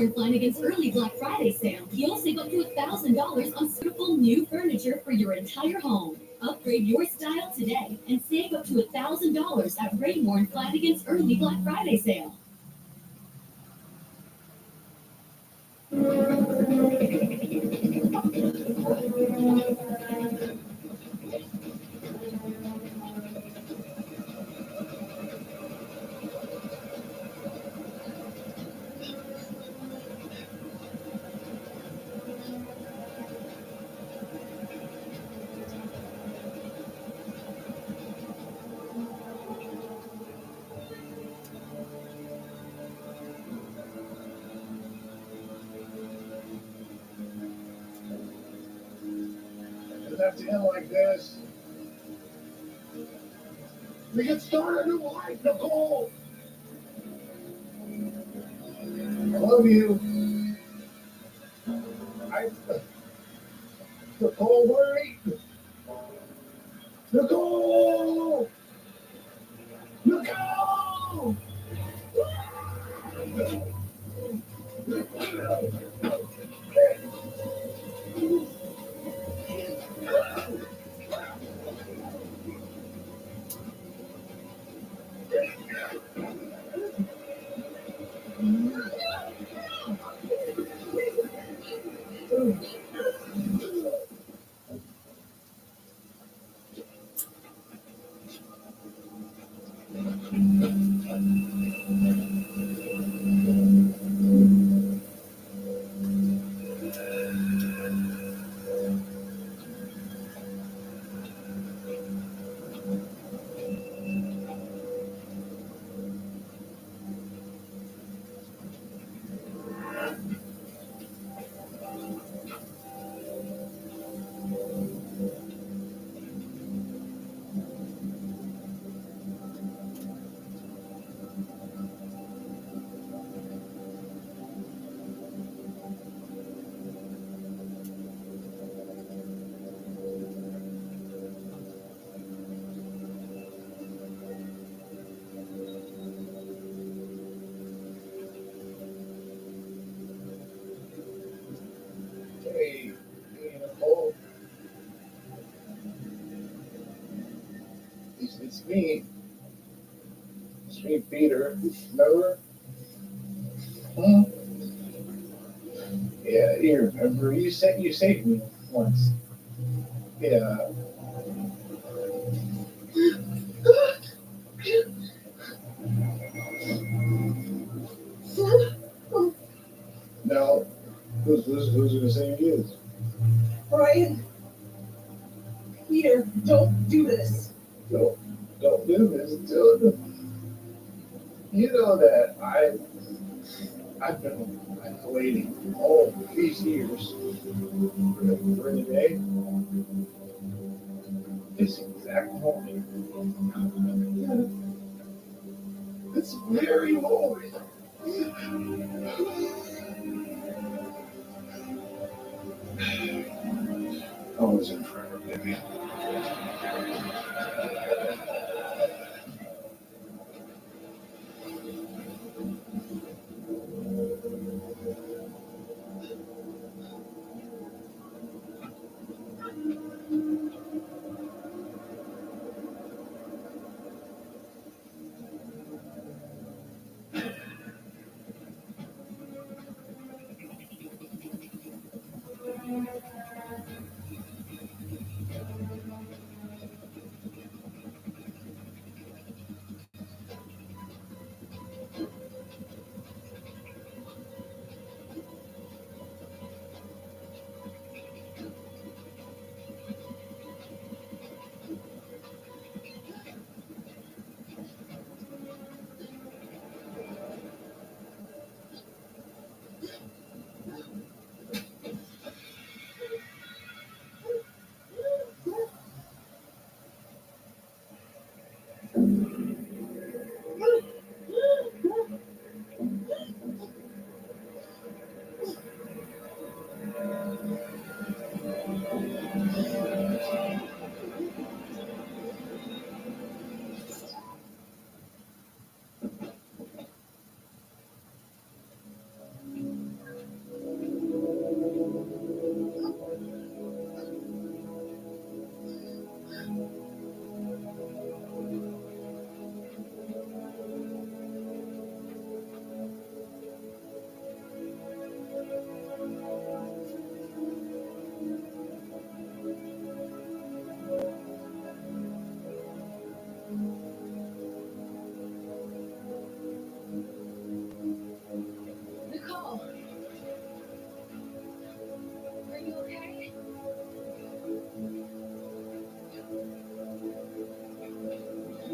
Rayborn Flanagan's early Black Friday sale. You'll save up to $1,000 on suitable new furniture for your entire home. Upgrade your style today and save up to $1,000 at Rayborn Flanagan's early Black Friday sale. Does that have to end like this? We can start a new life, Nicole. I love you. Nicole, wait. Nicole! Nicole! Hey, Nicole. It's me. It's me, Peter. Remember? Huh? Yeah, you remember. You saved me once. Yeah. Now, who's gonna save you? Brian, Peter, don't do this. Don't do this, dude. You know that I've been waiting all these years for the day. This exact moment. This very moment. I was in forever, baby.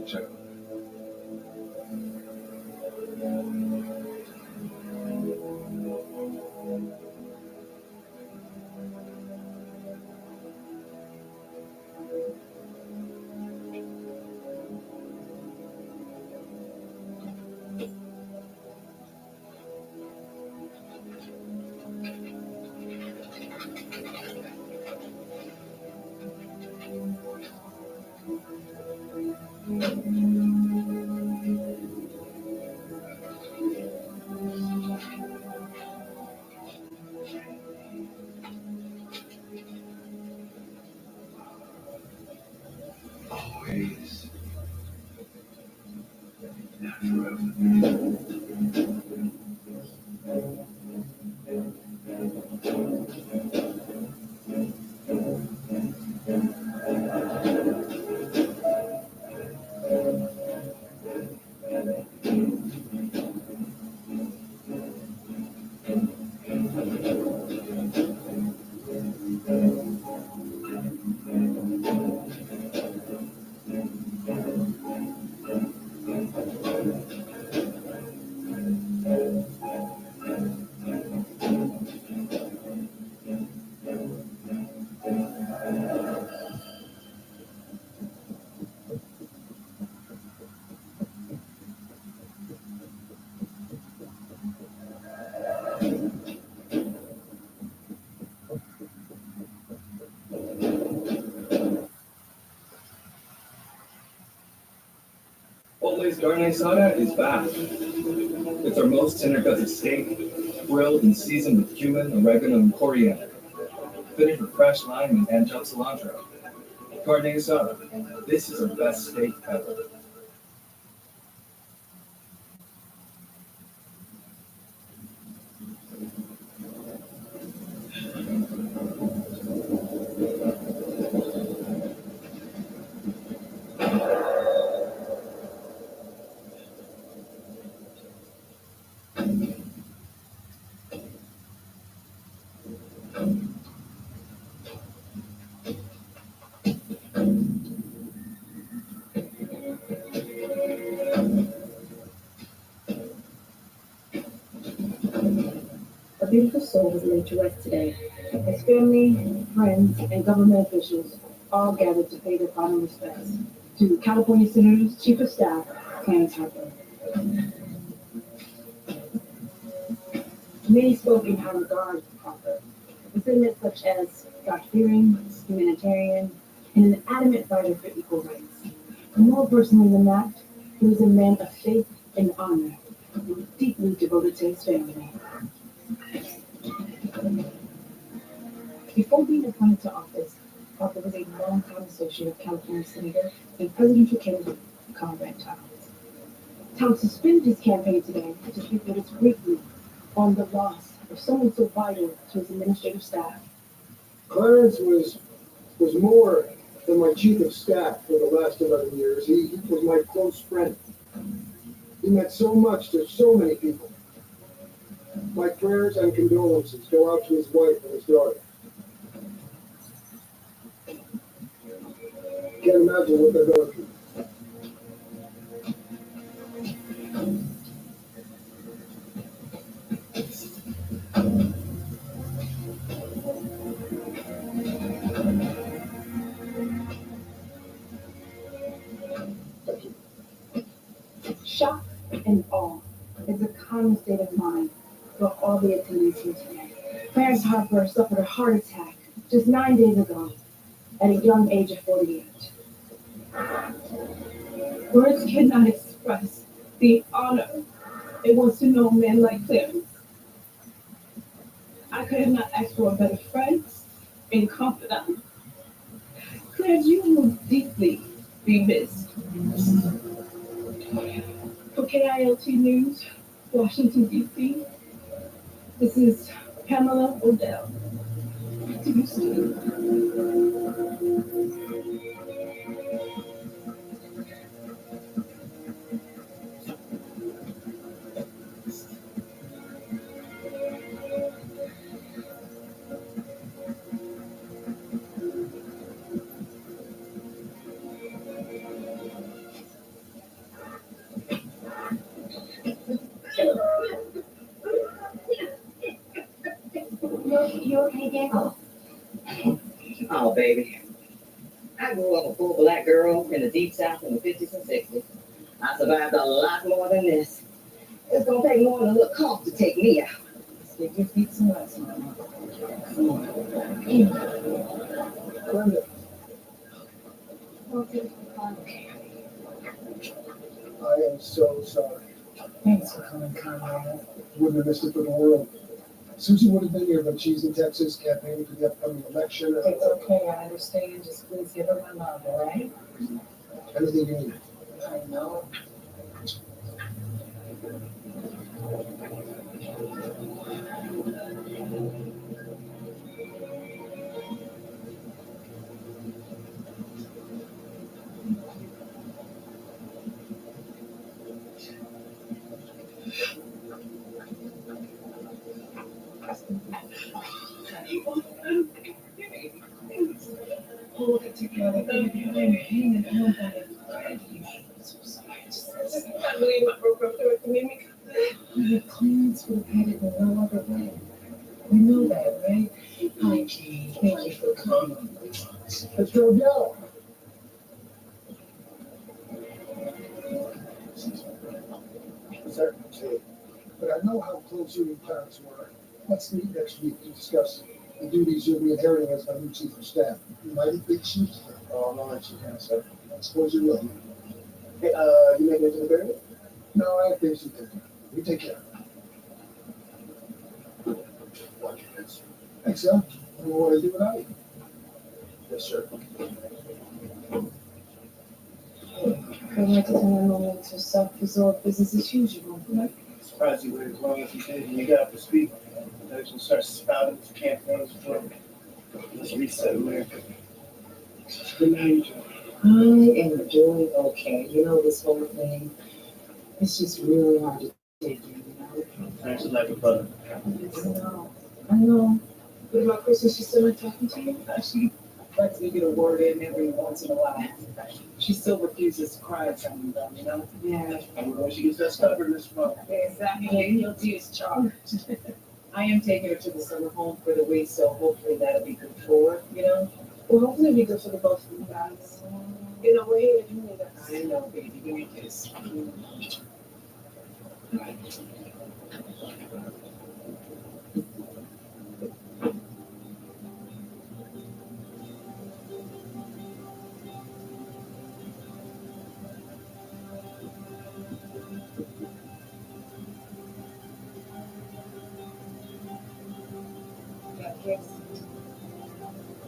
check on always and forever. Oldlay's carne asada is back. It's our most tender-gutted steak, grilled and seasoned with cumin, oregano, and coriander, finished with fresh lime and chopped cilantro. Carne asada. This is our best steak ever. A beautiful soul was laid to rest today, as family, friends, and government officials all gathered to pay their final respects to California Senator's Chief of Staff, Clarence Harper. Many spoke in high regard of Harper, with sentiments such as God-fearing, humanitarian, and an adamant fighter for equal rights. And more personally than that, he was a man of faith and honor, who was deeply devoted to his family. Before being appointed to office, Harper was a longtime associate of California Senator and presidential candidate Conrad Thomas. Thomas suspended his campaign today to speak with us briefly on the loss of someone so vital to his administrative staff. Clarence was more than my chief of staff for the last 11 years. He was my close friend. He meant so much to so many people. My prayers and condolences go out to his wife and his daughter. Can't imagine what they're going through. Shock and awe is a common state of mind for all the attendees here today. Clarence Harper suffered a heart attack just 9 days ago at a young age of 48. Words cannot express the honor it was to know a man like Clarence. I could have not asked for a better friend and confidant. Clarence, you will deeply be missed. For KILT News, Washington, D.C., this is Pamela Odell. To you soon. Oh, baby. I grew up a full black girl in the deep south in the 50s and 60s. I survived a lot more than this. It's gonna take more than a little cough to take me out. Stick your feet somewhere, Mama. Brenda, Okay. I am so sorry. Thanks for coming, Conrad. Wouldn't have missed it for the world. Susie would have been here, but she's in Texas campaigning for the upcoming election. It's okay, I understand. Just please give her my love, all right? Anything you need. I know. Pull it together, baby. I'm hanging on by a thread. I'm so sorry. I can't believe I broke up there with MiIka. Your Clarence would have had it in no other way. You know that, right? Hi, Kate. Thank you for coming. Let's go, go. Certainly. But I know how close you and Clarence were. Let's meet next week to discuss the duties you'll be inheriting as my new chief of staff. You mighty big chiefs. Oh, no, let you can, sir. I suppose you will. Hey, you making it to the burial? No, I have things to do. You take care. Thanks, son. I don't know what I do without you. Yes, sir. I'd like to turn my moment to self-absorbed business as usual. Surprised you waited as long as you did when you got up to speed. Now you can start spouting to campaigns for let's reset America. Good night. I am doing okay. You know, this whole thing, it's just really hard to take in, you know? Thanks for like a butter. I know. What about Chrissy? She's still not talking to you? She lets me get a word in every once in a while. She still refuses to cry at something, though, you know? Yeah. And when she gets that stubbornness from. Exactly. Guilty as charged. I am taking her to the summer home for the week, so hopefully that'll be good for her, you know? Well, hopefully it'll be good for the both of you guys. You know, we're here to do that. I know, baby. Give me a kiss.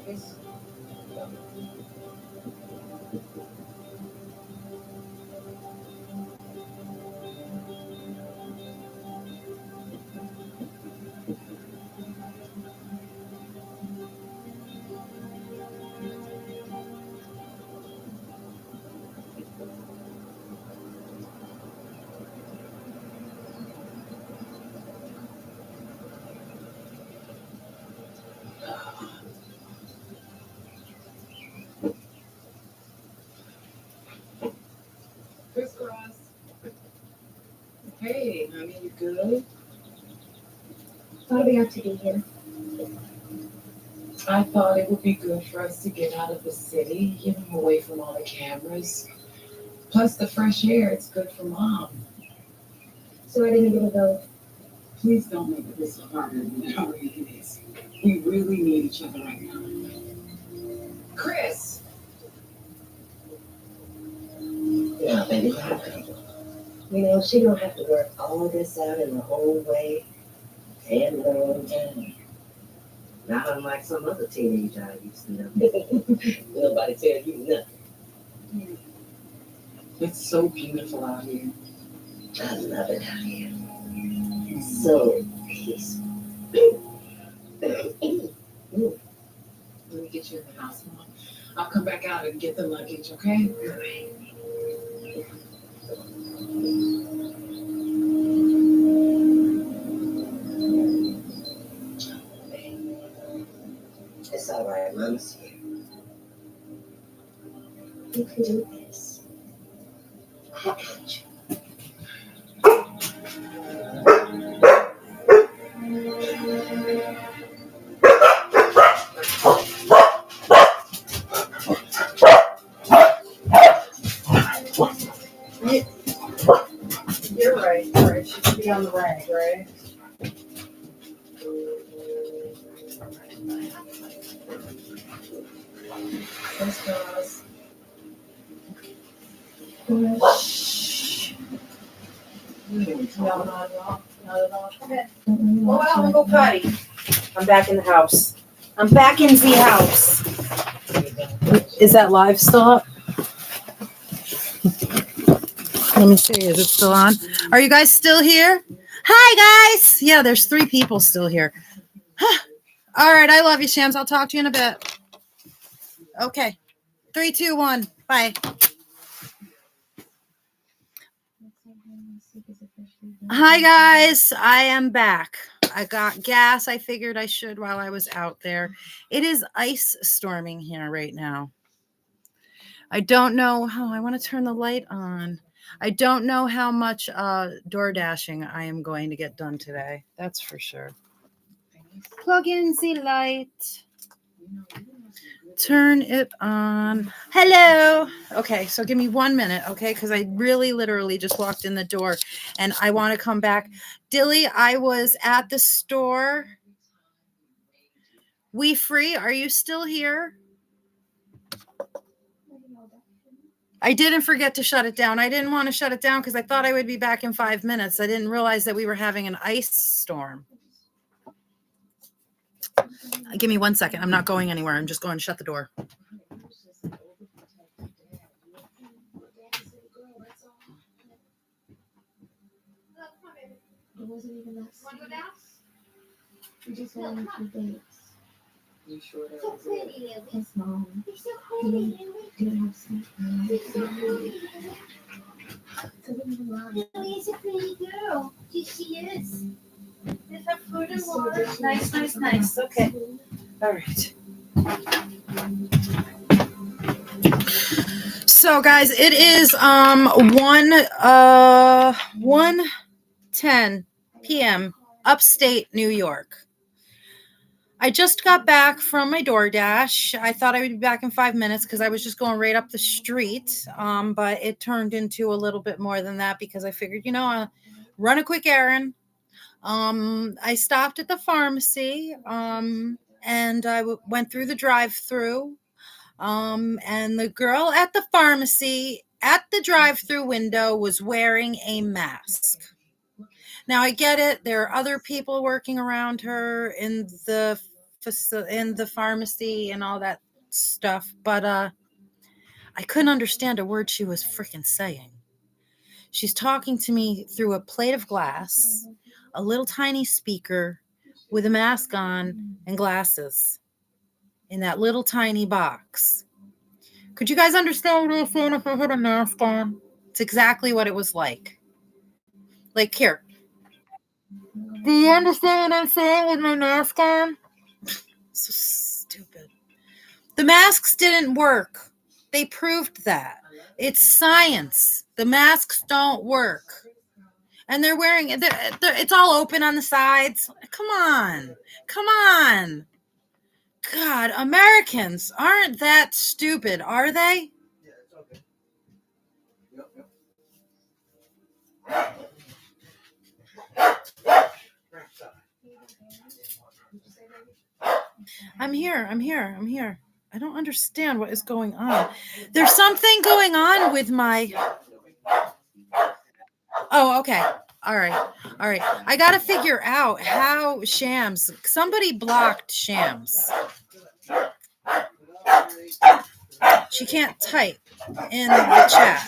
Kiss. Crisscross. Hey, honey, you good? Thought we ought to be here. I thought it would be good for us to get out of the city, you know, away from all the cameras. Plus the fresh air, it's good for Mom. So I didn't get to go. Please don't make this harder than it already is. We really need each other right now. Chris! Yeah, baby. You know, she don't have to work all this out in her own way and in her own time. Not unlike some other teenage I used to know. Nobody tell you nothing. It's so beautiful out here. I love it out here. So peaceful. Let me get you in the house, Mom. I'll come back out and get the luggage, okay? It's all right, Mama's here. You can do this. I got you. You're right. You're right. She should be on the rag, right? Thanks, Ross. No, not at all. Not at all. Okay. Well, I'm gonna go potty. I'm back in the house. I'm back in the house. Is that live still up? Let me see. Is it still on? Are you guys still here? Hi, guys. Yeah, there's 3 people still here. All right. I love you, Shams. I'll talk to you in a bit. Okay. 3, 2, 1. Bye. Hi, guys. I am back. I got gas. I figured I should while I was out there. It is ice storming here right now. I don't know how. I want to turn the light on. I don't know how much door dashing I am going to get done today. That's for sure. Plug in the light. Turn it on. Hello. Okay, so give me 1 minute, okay? Because I really literally just walked in the door and I want to come back. Dilly, I was at the store. We Free, are you still here? I didn't forget to shut it down. I didn't want to shut it down because I thought I would be back in 5 minutes. I didn't realize that we were having an ice storm. Give me 1 second. I'm not going anywhere. I'm just going to shut the door. It wasn't even that serious. We just wanted to dance. You sure that So was pretty, it? Lily. Yes, Mom. You're so pretty. Did have sex? You're so pretty. Lily is a pretty girl. She is. There's her food and water. Nice, nice, nice. Okay. All right. So guys, it is 1:10 p.m. upstate New York. I just got back from my DoorDash. I thought I would be back in 5 minutes because I was just going right up the street. But it turned into a little bit more than that because I figured, I'll run a quick errand. I stopped at the pharmacy and I went through the drive-through. And the girl at the pharmacy at the drive-through window was wearing a mask. Now I get it. There are other people working around her in the pharmacy and all that stuff, but I couldn't understand a word she was freaking saying. She's talking to me through a plate of glass, a little tiny speaker with a mask on and glasses in that little tiny box. Could you guys understand what I was saying if I had a mask on? It's exactly what it was like. Like, here. Do you understand what I'm saying with my mask on? So stupid. The masks didn't work. They proved that. It's science. The masks don't work. And they're wearing it. It's all open on the sides. Come on. Come on. God, Americans aren't that stupid, are they? Yeah, it's okay. Yep. I'm here. I don't understand what is going on. There's something going on with my... Oh, okay. All right. I got to figure out how Shams... Somebody blocked Shams. She can't type in the chat.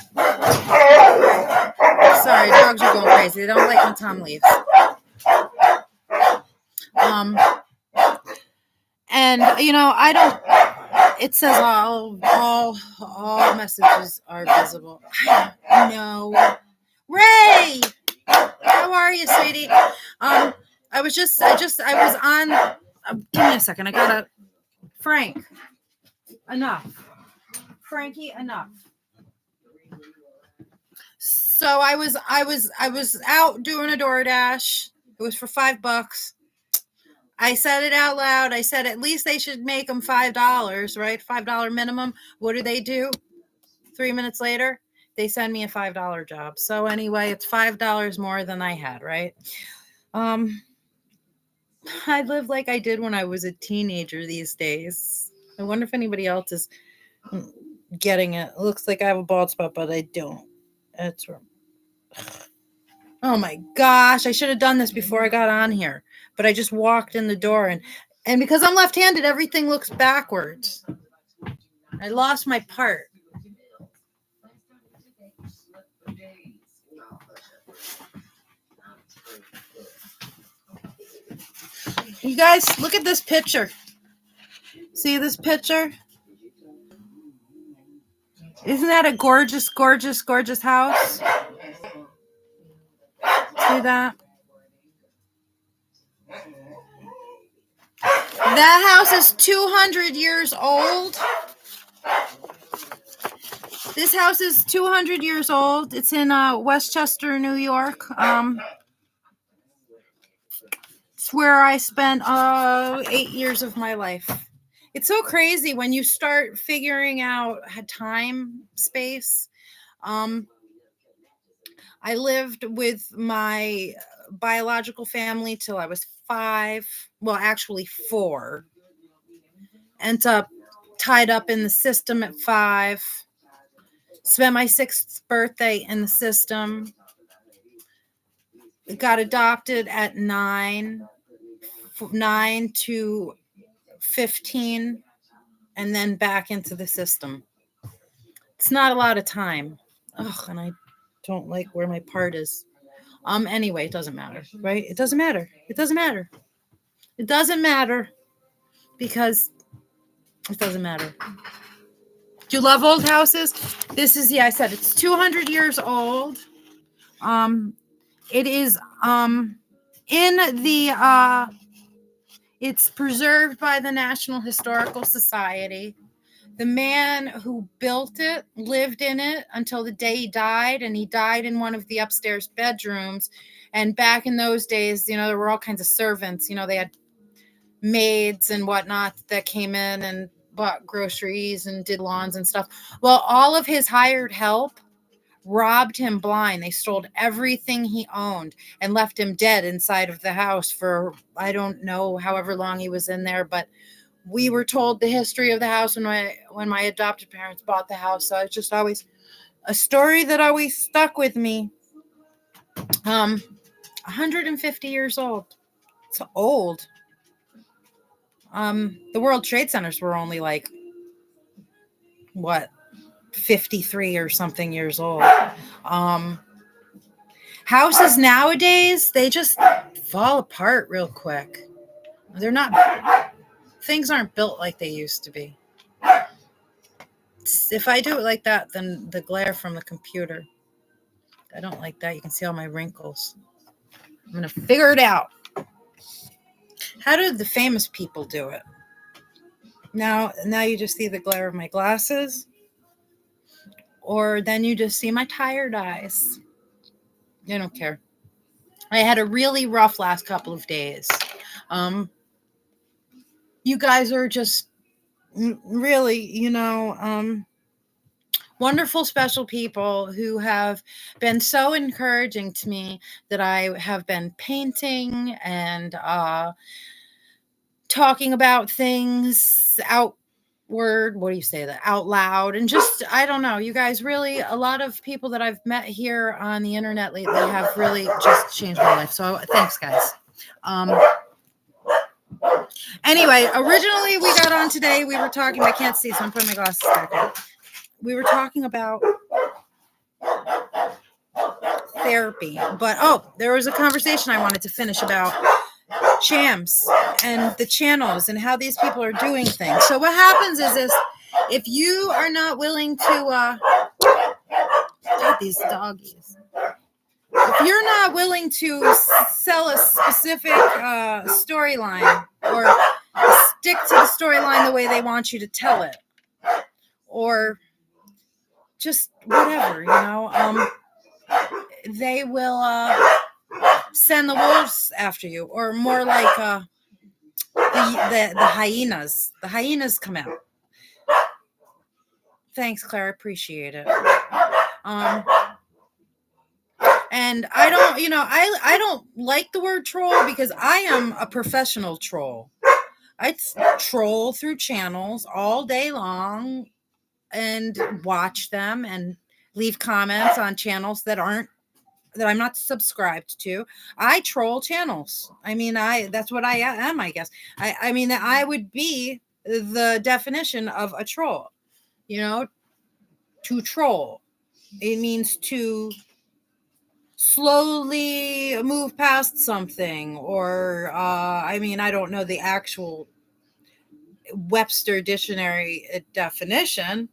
Sorry, dogs are going crazy. They don't like when Tom leaves. And I don't. It says all messages are visible. No, Ray, how are you, sweetie? I was on. Give me a second. I gotta. Frank, enough. Frankie, enough. So I was out doing a DoorDash. It was for $5. I said it out loud. I said at least they should make them $5, right? $5 minimum. What do? 3 minutes later, they send me a $5 job. So anyway, it's $5 more than I had, right? I live like I did when I was a teenager these days. I wonder if anybody else is getting it. It looks like I have a bald spot, but I don't. That's oh my gosh, I should have done this before I got on here. But I just walked in the door and because I'm left-handed, everything looks backwards. I lost my part. You guys, look at this picture. See this picture? Isn't that a gorgeous, gorgeous, gorgeous house? See that? That house is 200 years old. This house is 200 years old. It's in Westchester, New York. It's where I spent 8 years of my life. It's so crazy when you start figuring out time, space. I lived with my biological family till I was 5. Well, actually 4. Ended up tied up in the system at 5. Spent my 6th birthday in the system. Got adopted at 9 to 15, and then back into the system. It's not a lot of time. Ugh, and I don't like where my part is. Anyway, it doesn't matter, right? It doesn't matter. It doesn't matter. It doesn't matter because it doesn't matter. Do you love old houses? This is, I said it's 200 years old. It is in the it's preserved by the National Historical Society. The man who built it lived in it until the day he died, and he died in one of the upstairs bedrooms. And back in those days, there were all kinds of servants. They had maids and whatnot that came in and bought groceries and did lawns and stuff. Well, all of his hired help robbed him blind. They stole everything he owned and left him dead inside of the house for, I don't know, however long he was in there. But we were told the history of the house when my adopted parents bought the house. So it's just always a story that always stuck with me. 150 years old. It's old. The World Trade Centers were only 53 or something years old. Houses nowadays, they just fall apart real quick. Things aren't built like they used to be. If I do it like that, then the glare from the computer, I don't like that. You can see all my wrinkles. I'm going to figure it out. How do the famous people do it? Now you just see the glare of my glasses, or then you just see my tired eyes. I don't care. I had a really rough last couple of days. You guys are just really, wonderful, special people who have been so encouraging to me that I have been painting and talking about things outward. What do you say that out loud? And just, I don't know, you guys really, a lot of people that I've met here on the internet lately have really just changed my life. So thanks, guys. Anyway, originally we got on today. We were talking, I can't see, so I'm putting my glasses back on. We were talking about therapy, but there was a conversation I wanted to finish about shams and the channels and how these people are doing things. So what happens is this: if you are not willing to these doggies, if you're not willing to sell a specific storyline or stick to the storyline the way they want you to tell it, or just whatever, they will send the wolves after you, or more like the hyenas. The hyenas come out. Thanks, Claire. I appreciate it. And I don't, I don't like the word troll because I am a professional troll. I troll through channels all day long and watch them and leave comments on channels that I'm not subscribed to. I troll channels. I mean, that's what I am, I guess. I mean, I would be the definition of a troll, to troll. It means to slowly move past something, or I mean, I don't know the actual Webster dictionary definition,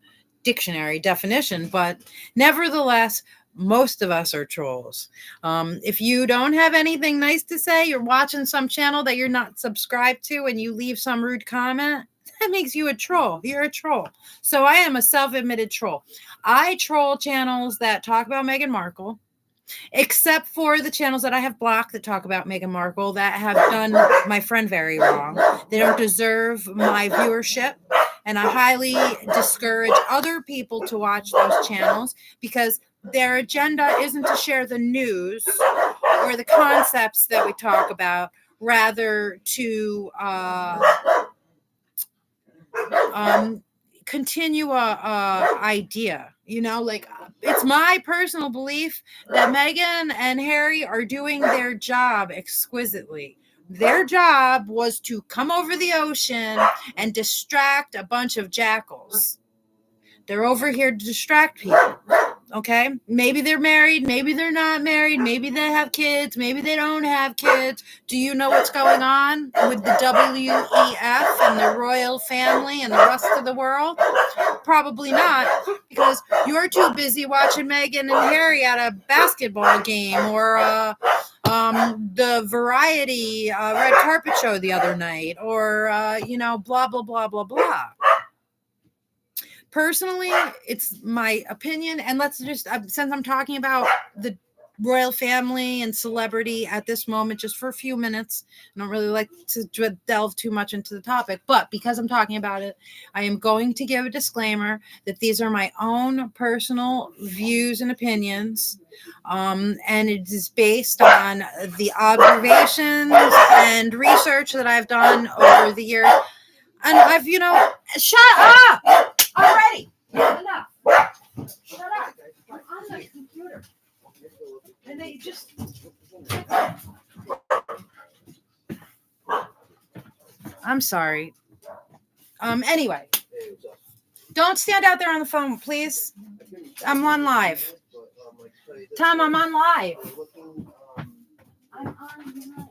but nevertheless, most of us are trolls. If you don't have anything nice to say, you're watching some channel that you're not subscribed to, and you leave some rude comment, that makes you a troll. You're a troll. So I am a self-admitted troll. I troll channels that talk about Meghan Markle, except for the channels that I have blocked that talk about Meghan Markle, that have done my friend very wrong. They don't deserve my viewership, and I highly discourage other people to watch those channels because their agenda isn't to share the news or the concepts that we talk about, rather to continue a idea. Like, it's my personal belief that Meghan and Harry are doing their job exquisitely. Their job was to come over the ocean and distract a bunch of jackals. They're over here to distract people. Okay, maybe they're married, maybe they're not married, maybe they have kids, maybe they don't have kids. Do you know what's going on with the WEF and the royal family and the rest of the world? Probably not, because you're too busy watching Meghan and Harry at a basketball game, or the Variety red carpet show the other night, or blah blah blah blah blah. Personally, it's my opinion, and let's just, since I'm talking about the royal family and celebrity at this moment, just for a few minutes, I don't really like to delve too much into the topic, but because I'm talking about it, I am going to give a disclaimer that these are my own personal views and opinions, and it is based on the observations and research that I've done over the years. And I've, shut up already. Enough. Shut up. I'm on my computer. And they just. I'm sorry. Anyway. Don't stand out there on the phone, please. I'm on live. Tom, I'm on live. I'm on live.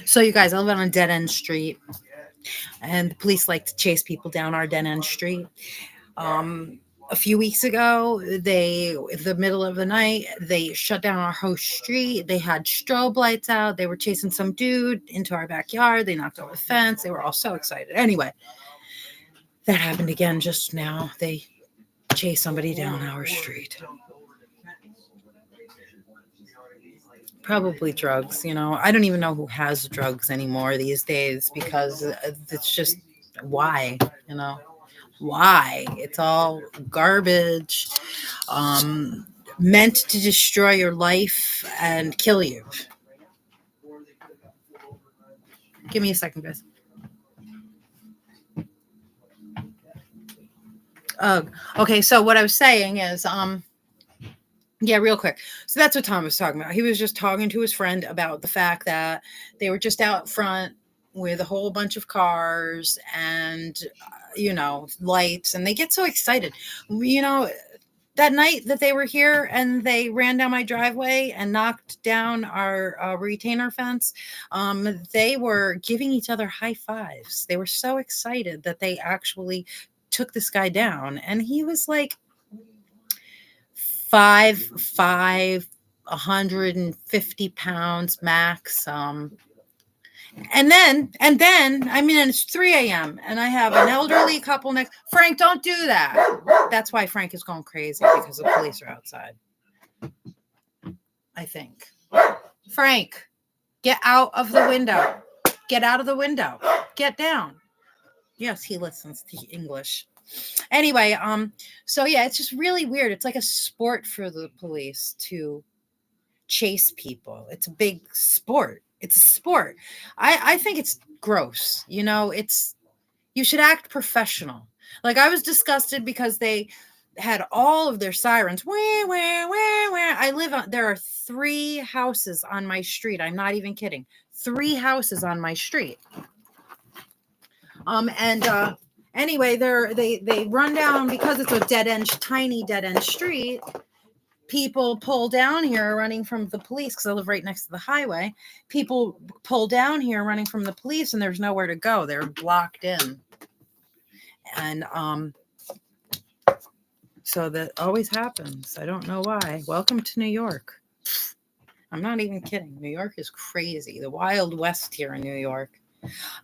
So you guys, I live on a dead end street, and the police like to chase people down our dead end street. A few weeks ago, in the middle of the night, they shut down our whole street. They had strobe lights out. They were chasing some dude into our backyard. They knocked over the fence. They were all so excited. Anyway, that happened again just now. They chased somebody down our street. Probably drugs. I don't even know who has drugs anymore these days, because it's just, why? Why? It's all garbage, meant to destroy your life and kill you. Give me a second, guys. Okay, so what I was saying is, yeah, real quick. So that's what Tom was talking about. He was just talking to his friend about the fact that they were just out front with a whole bunch of cars and, lights, and they get so excited. that night that they were here and they ran down my driveway and knocked down our retainer fence, they were giving each other high fives. They were so excited that they actually took this guy down, and he was like 5'5", 150 pounds max. And then, I mean, and it's 3 a.m. and I have an elderly couple next. Frank, don't do that. That's why Frank is going crazy, because the police are outside. I think. Frank, get out of the window. Get out of the window. Get down. Yes, he listens to English. Anyway, so yeah, it's just really weird. It's like a sport for the police to chase people. It's a big sport. It's a sport. I think it's gross. You know, you should act professional. Like, I was disgusted because they had all of their sirens. Where I live on, there are 3 houses on my street. I'm not even kidding. 3 houses on my street. Anyway, they run down because it's a tiny dead end street. People pull down here running from the police, because I live right next to the highway. People pull down here running from the police, and there's nowhere to go. They're blocked in. And so that always happens. I don't know why. Welcome to New York. I'm not even kidding. New York is crazy. The Wild West here in New York.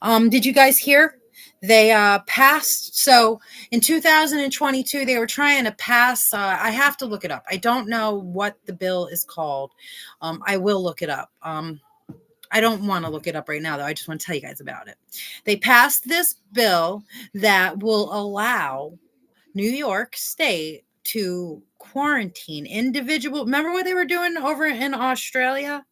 Did you guys hear? They passed. So in 2022, they were trying to pass. I have to look it up. I don't know what the bill is called. I will look it up. I don't want to look it up right now, though. I just want to tell you guys about it. They passed this bill that will allow New York State to quarantine individual. Remember what they were doing over in Australia?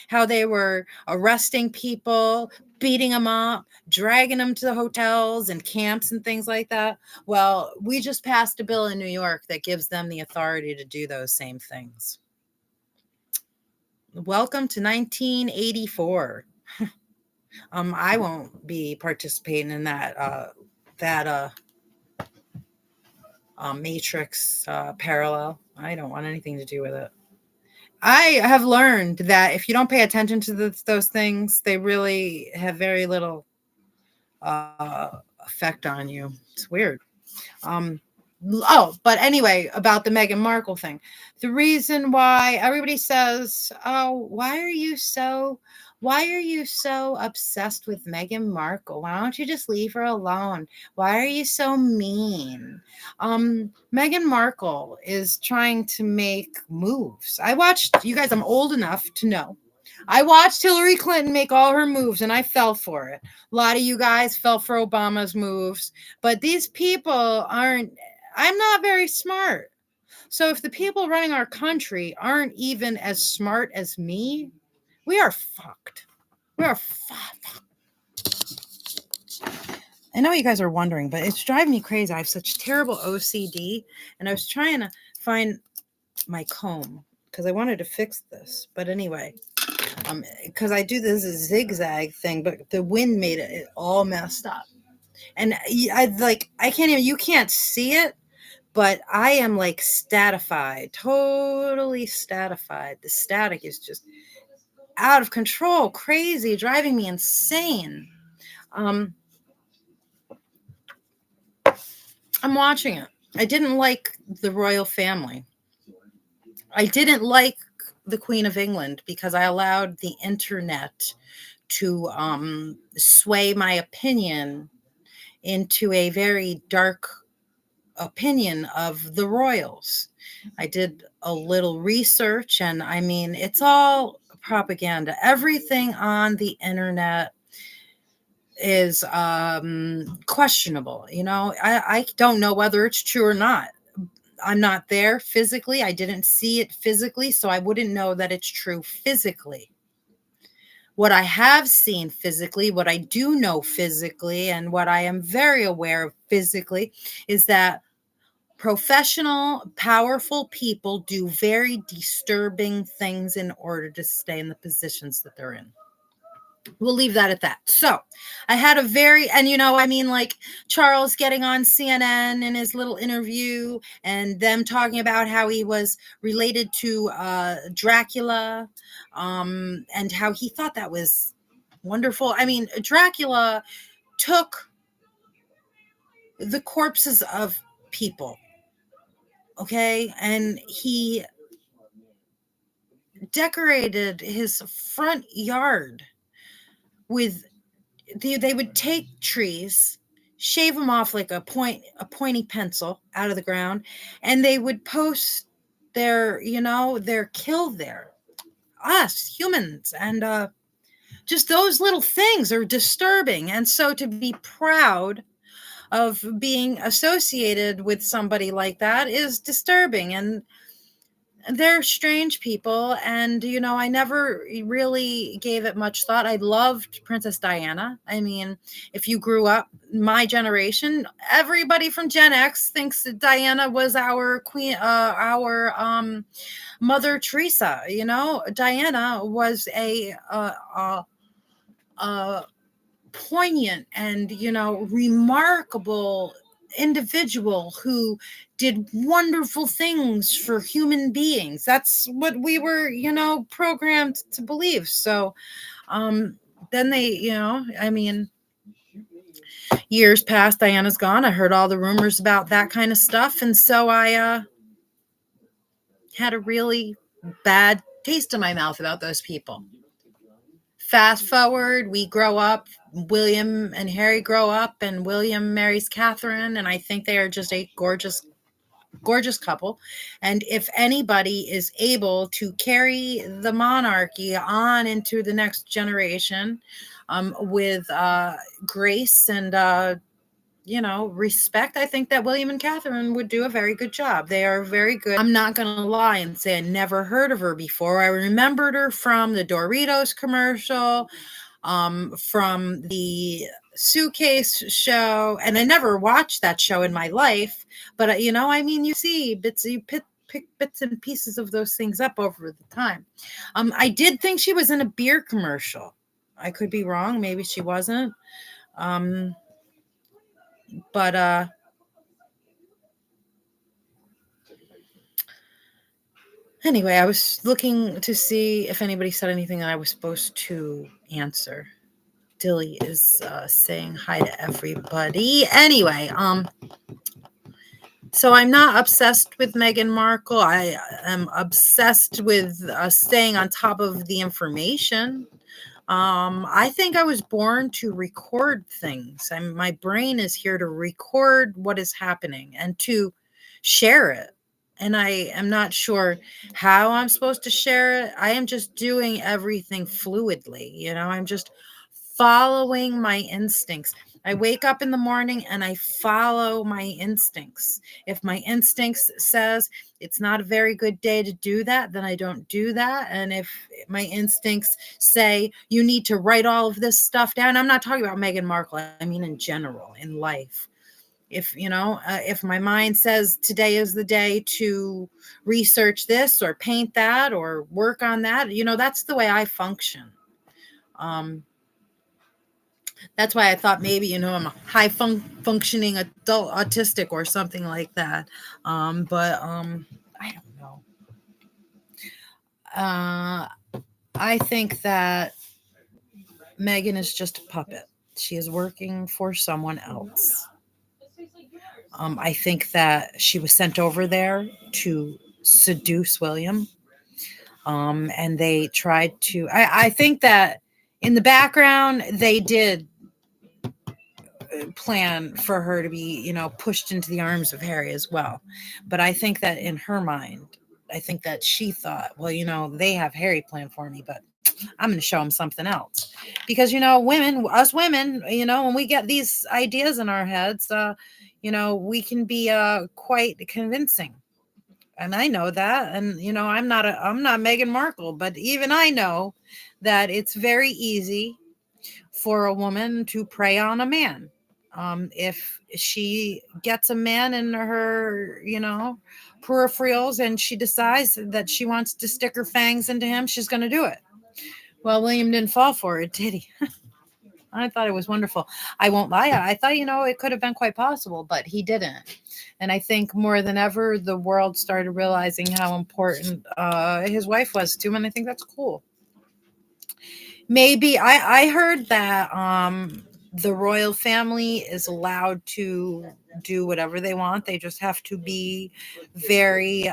How they were arresting people, beating them up, dragging them to the hotels and camps and things like that. Well, we just passed a bill in New York that gives them the authority to do those same things. Welcome to 1984. I won't be participating in that Matrix parallel. I don't want anything to do with it. I have learned that if you don't pay attention to those things, they really have very little effect on you. It's weird. But anyway, about the Meghan Markle thing. The reason why everybody says, "Oh, why are you so obsessed with Meghan Markle? Why don't you just leave her alone? Why are you so mean?" Meghan Markle is trying to make moves. You guys, I'm old enough to know. I watched Hillary Clinton make all her moves, and I fell for it. A lot of you guys fell for Obama's moves, but these people I'm not very smart. So if the people running our country aren't even as smart as me, we are fucked. We are fucked. I know you guys are wondering, but it's driving me crazy. I have such terrible OCD, and I was trying to find my comb because I wanted to fix this. But anyway, because I do this zigzag thing, but the wind made it all messed up. And I can't even, you can't see it, but I am like statified, totally statified. The static is just out of control, crazy, driving me insane. I'm watching it. I didn't like the royal family. I didn't like the Queen of England because I allowed the internet to sway my opinion into a very dark opinion of the royals. I did a little research, and I mean, it's all propaganda. Everything on the internet is questionable. You know, I don't know whether it's true or not. I'm not there physically. I didn't see it physically, so I wouldn't know that it's true physically. What I have seen physically, what I do know physically, and what I am very aware of physically is that professional, powerful people do very disturbing things in order to stay in the positions that they're in. we'll leave that at that. So I had a very, and I mean, like Charles getting on CNN in his little interview and them talking about how he was related to Dracula, and how he thought that was wonderful. I mean, Dracula took the corpses of people, okay, and he decorated his front yard with they would take trees, shave them off like a pointy pencil out of the ground, and they would post their kill there, us humans, and just those little things are disturbing. And so to be proud of being associated with somebody like that is disturbing. And they're strange people, and I never really gave it much thought. I loved Princess Diana. I mean, if you grew up my generation, everybody from Gen X thinks that Diana was our queen, our Mother Teresa. Diana was a poignant and remarkable individual who did wonderful things for human beings. That's what we were programmed to believe. So then they I mean, years passed, Diana's gone, I heard all the rumors about that kind of stuff, and so I had a really bad taste in my mouth about those people. Fast forward, we grow up, William and Harry grow up, and William marries Catherine, and I think they are just a gorgeous couple. And if anybody is able to carry the monarchy on into the next generation with grace and respect, I think that William and Catherine would do a very good job. They are very good. I'm not going to lie and say I never heard of her before. I remembered her from the Doritos commercial, from the Suitcase show, and I never watched that show in my life. But I mean, you see you pick bits and pieces of those things up over the time. I did think she was in a beer commercial. I could be wrong. Maybe she wasn't. But anyway, I was looking to see if anybody said anything that I was supposed to answer. Dilly is saying hi to everybody. Anyway, so I'm not obsessed with Meghan Markle. I am obsessed with staying on top of the information. I think I was born to record things. My brain is here to record what is happening and to share it. And I am not sure how I'm supposed to share it. I am just doing everything fluidly. I'm just following my instincts. I wake up in the morning and I follow my instincts. If my instincts says it's not a very good day to do that, then I don't do that. And if my instincts say you need to write all of this stuff down, I'm not talking about Meghan Markle, I mean in general, in life. If my mind says today is the day to research this or paint that or work on that, that's the way I function. That's why I thought maybe, I'm a high functioning adult autistic or something like that. But I don't know. I think that Meghan is just a puppet. She is working for someone else. I think that she was sent over there to seduce William. And they tried to, I think that in the background, they did plan for her to be, pushed into the arms of Harry as well. But I think that in her mind, I think that she thought, well, they have Harry planned for me, but I'm going to show him something else. Because, us women, when we get these ideas in our heads, we can be quite convincing. And I know that. And, I'm not Meghan Markle, but even I know that it's very easy for a woman to prey on a man. If she gets a man in her, peripherals and she decides that she wants to stick her fangs into him, she's going to do it. Well, William didn't fall for it, did he? I thought it was wonderful. I won't lie. I thought, it could have been quite possible, but he didn't. And I think more than ever, the world started realizing how important his wife was to him. And I think that's cool. Maybe I heard that the royal family is allowed to do whatever they want. They just have to be very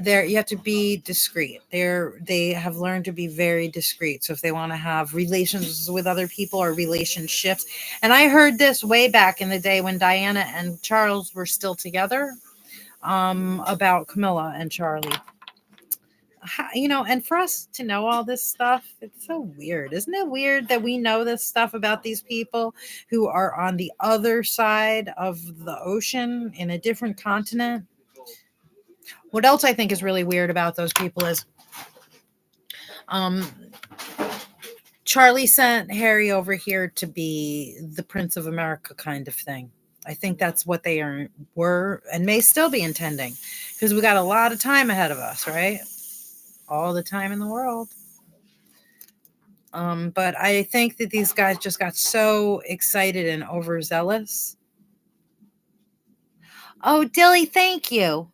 you have to be discreet. They have learned to be very discreet. So if they want to have relations with other people or relationships, and I heard this way back in the day when Diana and Charles were still together, about Camilla and Charlie. And for us to know all this stuff, it's so weird. Isn't it weird that we know this stuff about these people who are on the other side of the ocean in a different continent? What else I think is really weird about those people is Charlie sent Harry over here to be the Prince of America kind of thing. I think that's what they were and may still be intending, because we got a lot of time ahead of us, right? All the time in the world. But I think that these guys just got so excited and overzealous. Oh, Dilly, thank you.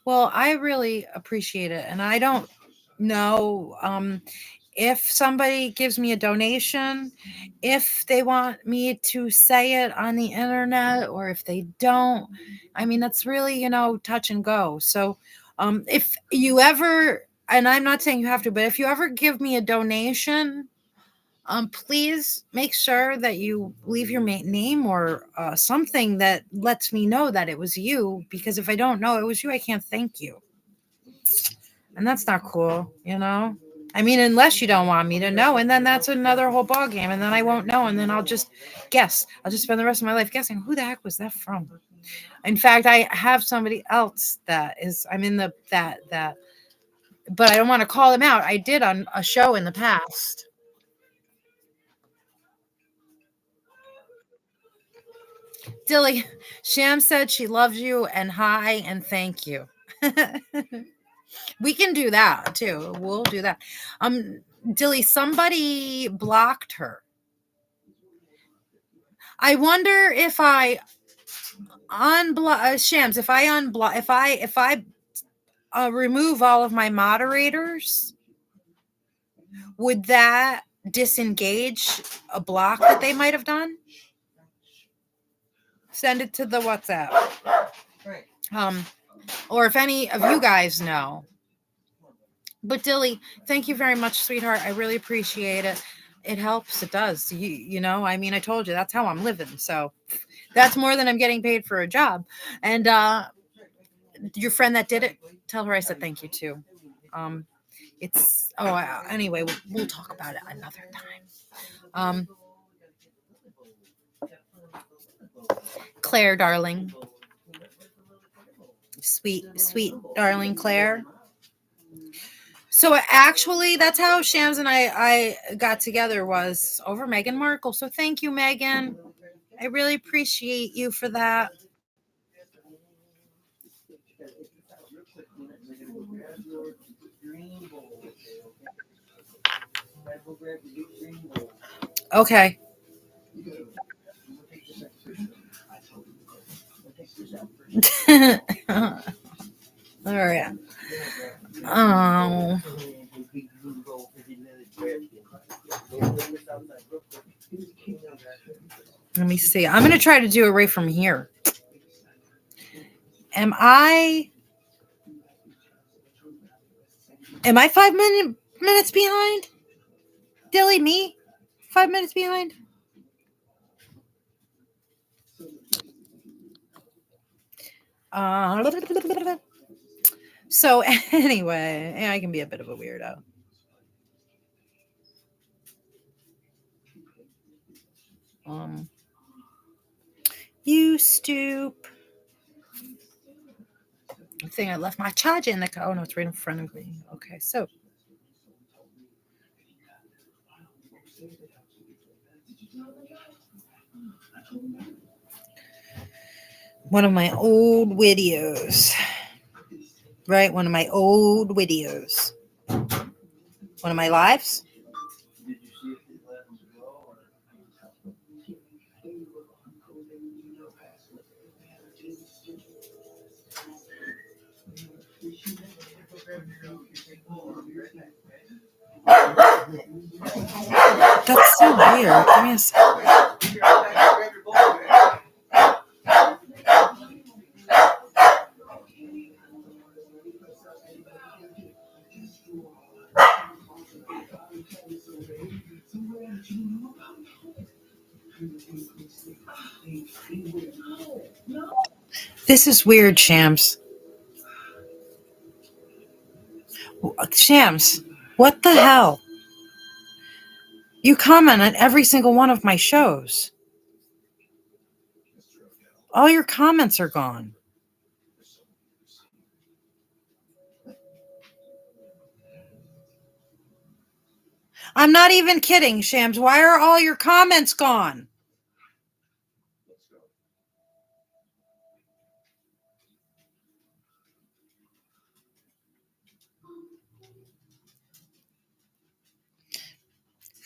Well, I really appreciate it. And I don't know if somebody gives me a donation, if they want me to say it on the internet, or if they don't. I mean, that's really, touch and go. So if you ever, and I'm not saying you have to, but if you ever give me a donation, please make sure that you leave your name or something that lets me know that it was you, because if I don't know it was you, I can't thank you. And that's not cool, I mean, unless you don't want me to know, and then that's another whole ball game, and then I won't know, and then I'll just guess. I'll just spend the rest of my life guessing who the heck was that from. In fact, I have somebody else that is, I'm in that, but I don't want to call him out. I did on a show in the past. Dilly, Sham said she loves you and hi and thank you. We can do that too. We'll do that. Dilly, somebody blocked her. I wonder if I unblock Shams. If I unblock, if I remove all of my moderators, would that disengage a block that they might have done? Send it to the WhatsApp. Right. Or if any of you guys know. But Dilly, thank you very much, sweetheart. I really appreciate it. It helps. It does. I mean, I told you that's how I'm living. So that's more than I'm getting paid for a job. And your friend that did it, tell her I said thank you too. Anyway, we'll talk about it another time. Claire, darling. Sweet, darling Claire. So actually, that's how Shams and I got together, was over Meghan Markle. So thank you, Meghan. I really appreciate you for that. Okay. All right. Let me see. I'm going to try to do it right from here. Am I 5 minutes behind? Dilly, me? 5 minutes behind? So anyway, I can be a bit of a weirdo. You stoop. I think I left my charger in the car. Oh no, it's right in front of me. Okay, so One of my old videos. Right? One of my old videos. One of my lives. That's so weird. Give me a second. This is weird, Shams. Shams, what the hell? You comment on every single one of my shows. All your comments are gone. I'm not even kidding, Shams. Why are all your comments gone?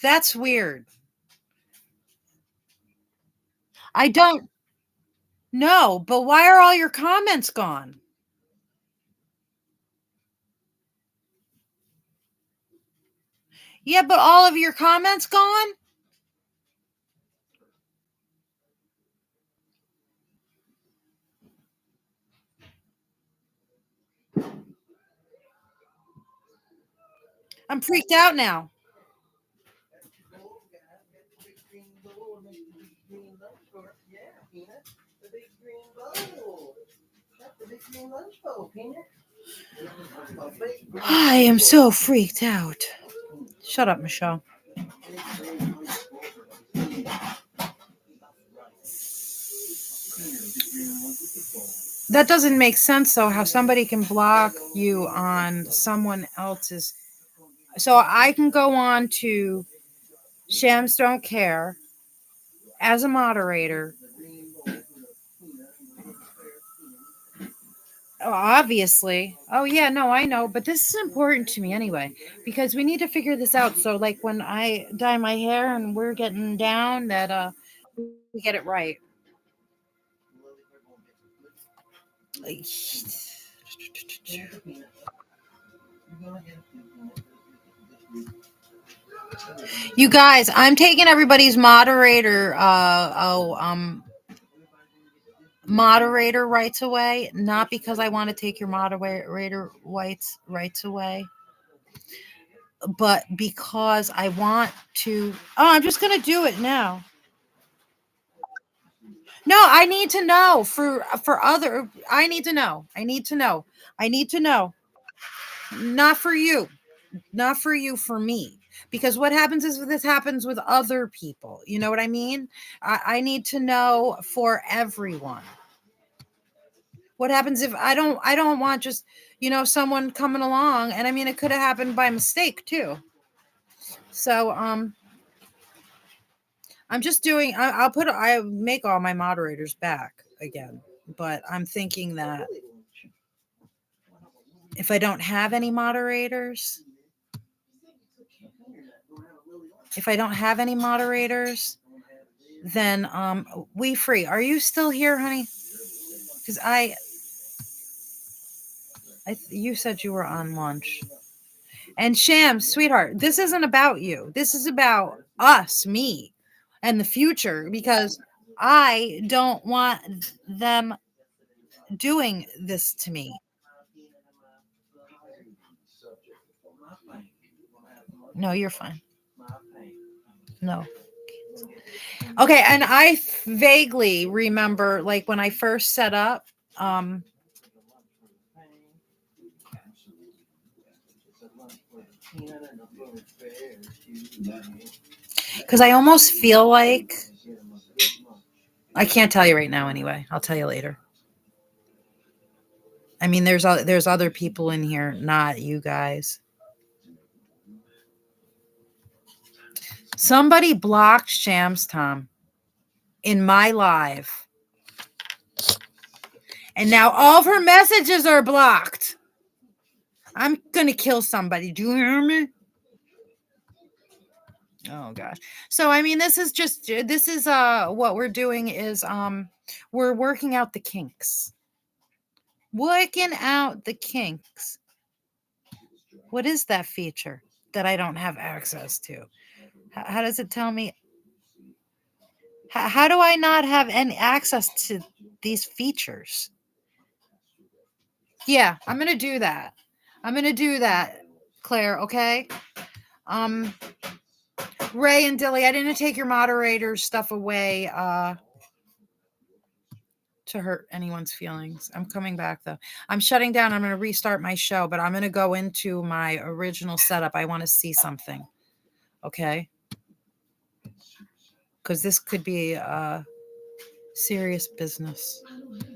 That's weird. I don't know, but why are all your comments gone? Yeah, but all of your comments gone? I'm freaked out now. I am so freaked out. Shut up, Michelle. That doesn't make sense, though, how somebody can block you on someone else's. So I can go on to Shams Don't Care as a moderator. Oh, obviously. Oh, yeah, no, I know. But this is important to me anyway, because we need to figure this out. So, like, when I dye my hair and we're getting down, that we get it right. You guys, I'm taking everybody's moderator moderator rights away, not because I want to take your moderator rights away, but because I want to. Oh, I'm just going to do it now. No, I need to know for other. I need to know. I need to know. I need to know. Not for you. Not for you, for me. Because what happens is this happens with other people. You know what I mean? I need to know for everyone. What happens if I don't want just, someone coming along, and I mean it could have happened by mistake too. So I'm just doing I make all my moderators back again, but I'm thinking that if I don't have any moderators, then we free. Are you still here, honey? Because you said you were on lunch. And Shams, sweetheart, this isn't about you. This is about us, me, and the future, because I don't want them doing this to me. No, you're fine. No. Okay, and I vaguely remember, like, when I first set up, because I almost feel like, I can't tell you right now anyway. I'll tell you later. I mean, there's other people in here, not you guys. Somebody blocked Shams Tom in my live. And now all of her messages are blocked. I'm going to kill somebody. Do you hear me? Oh gosh. So I mean this is what we're doing is we're working out the kinks. Working out the kinks. What is that feature that I don't have access to? How does it tell me? How do I not have any access to these features? Yeah, I'm going to do that. I'm going to do that, Claire, okay? Ray and Dilly, I didn't take your moderator stuff away to hurt anyone's feelings. I'm coming back though. I'm shutting down. I'm going to restart my show, but I'm going to go into my original setup. I want to see something. Okay? Because this could be serious business.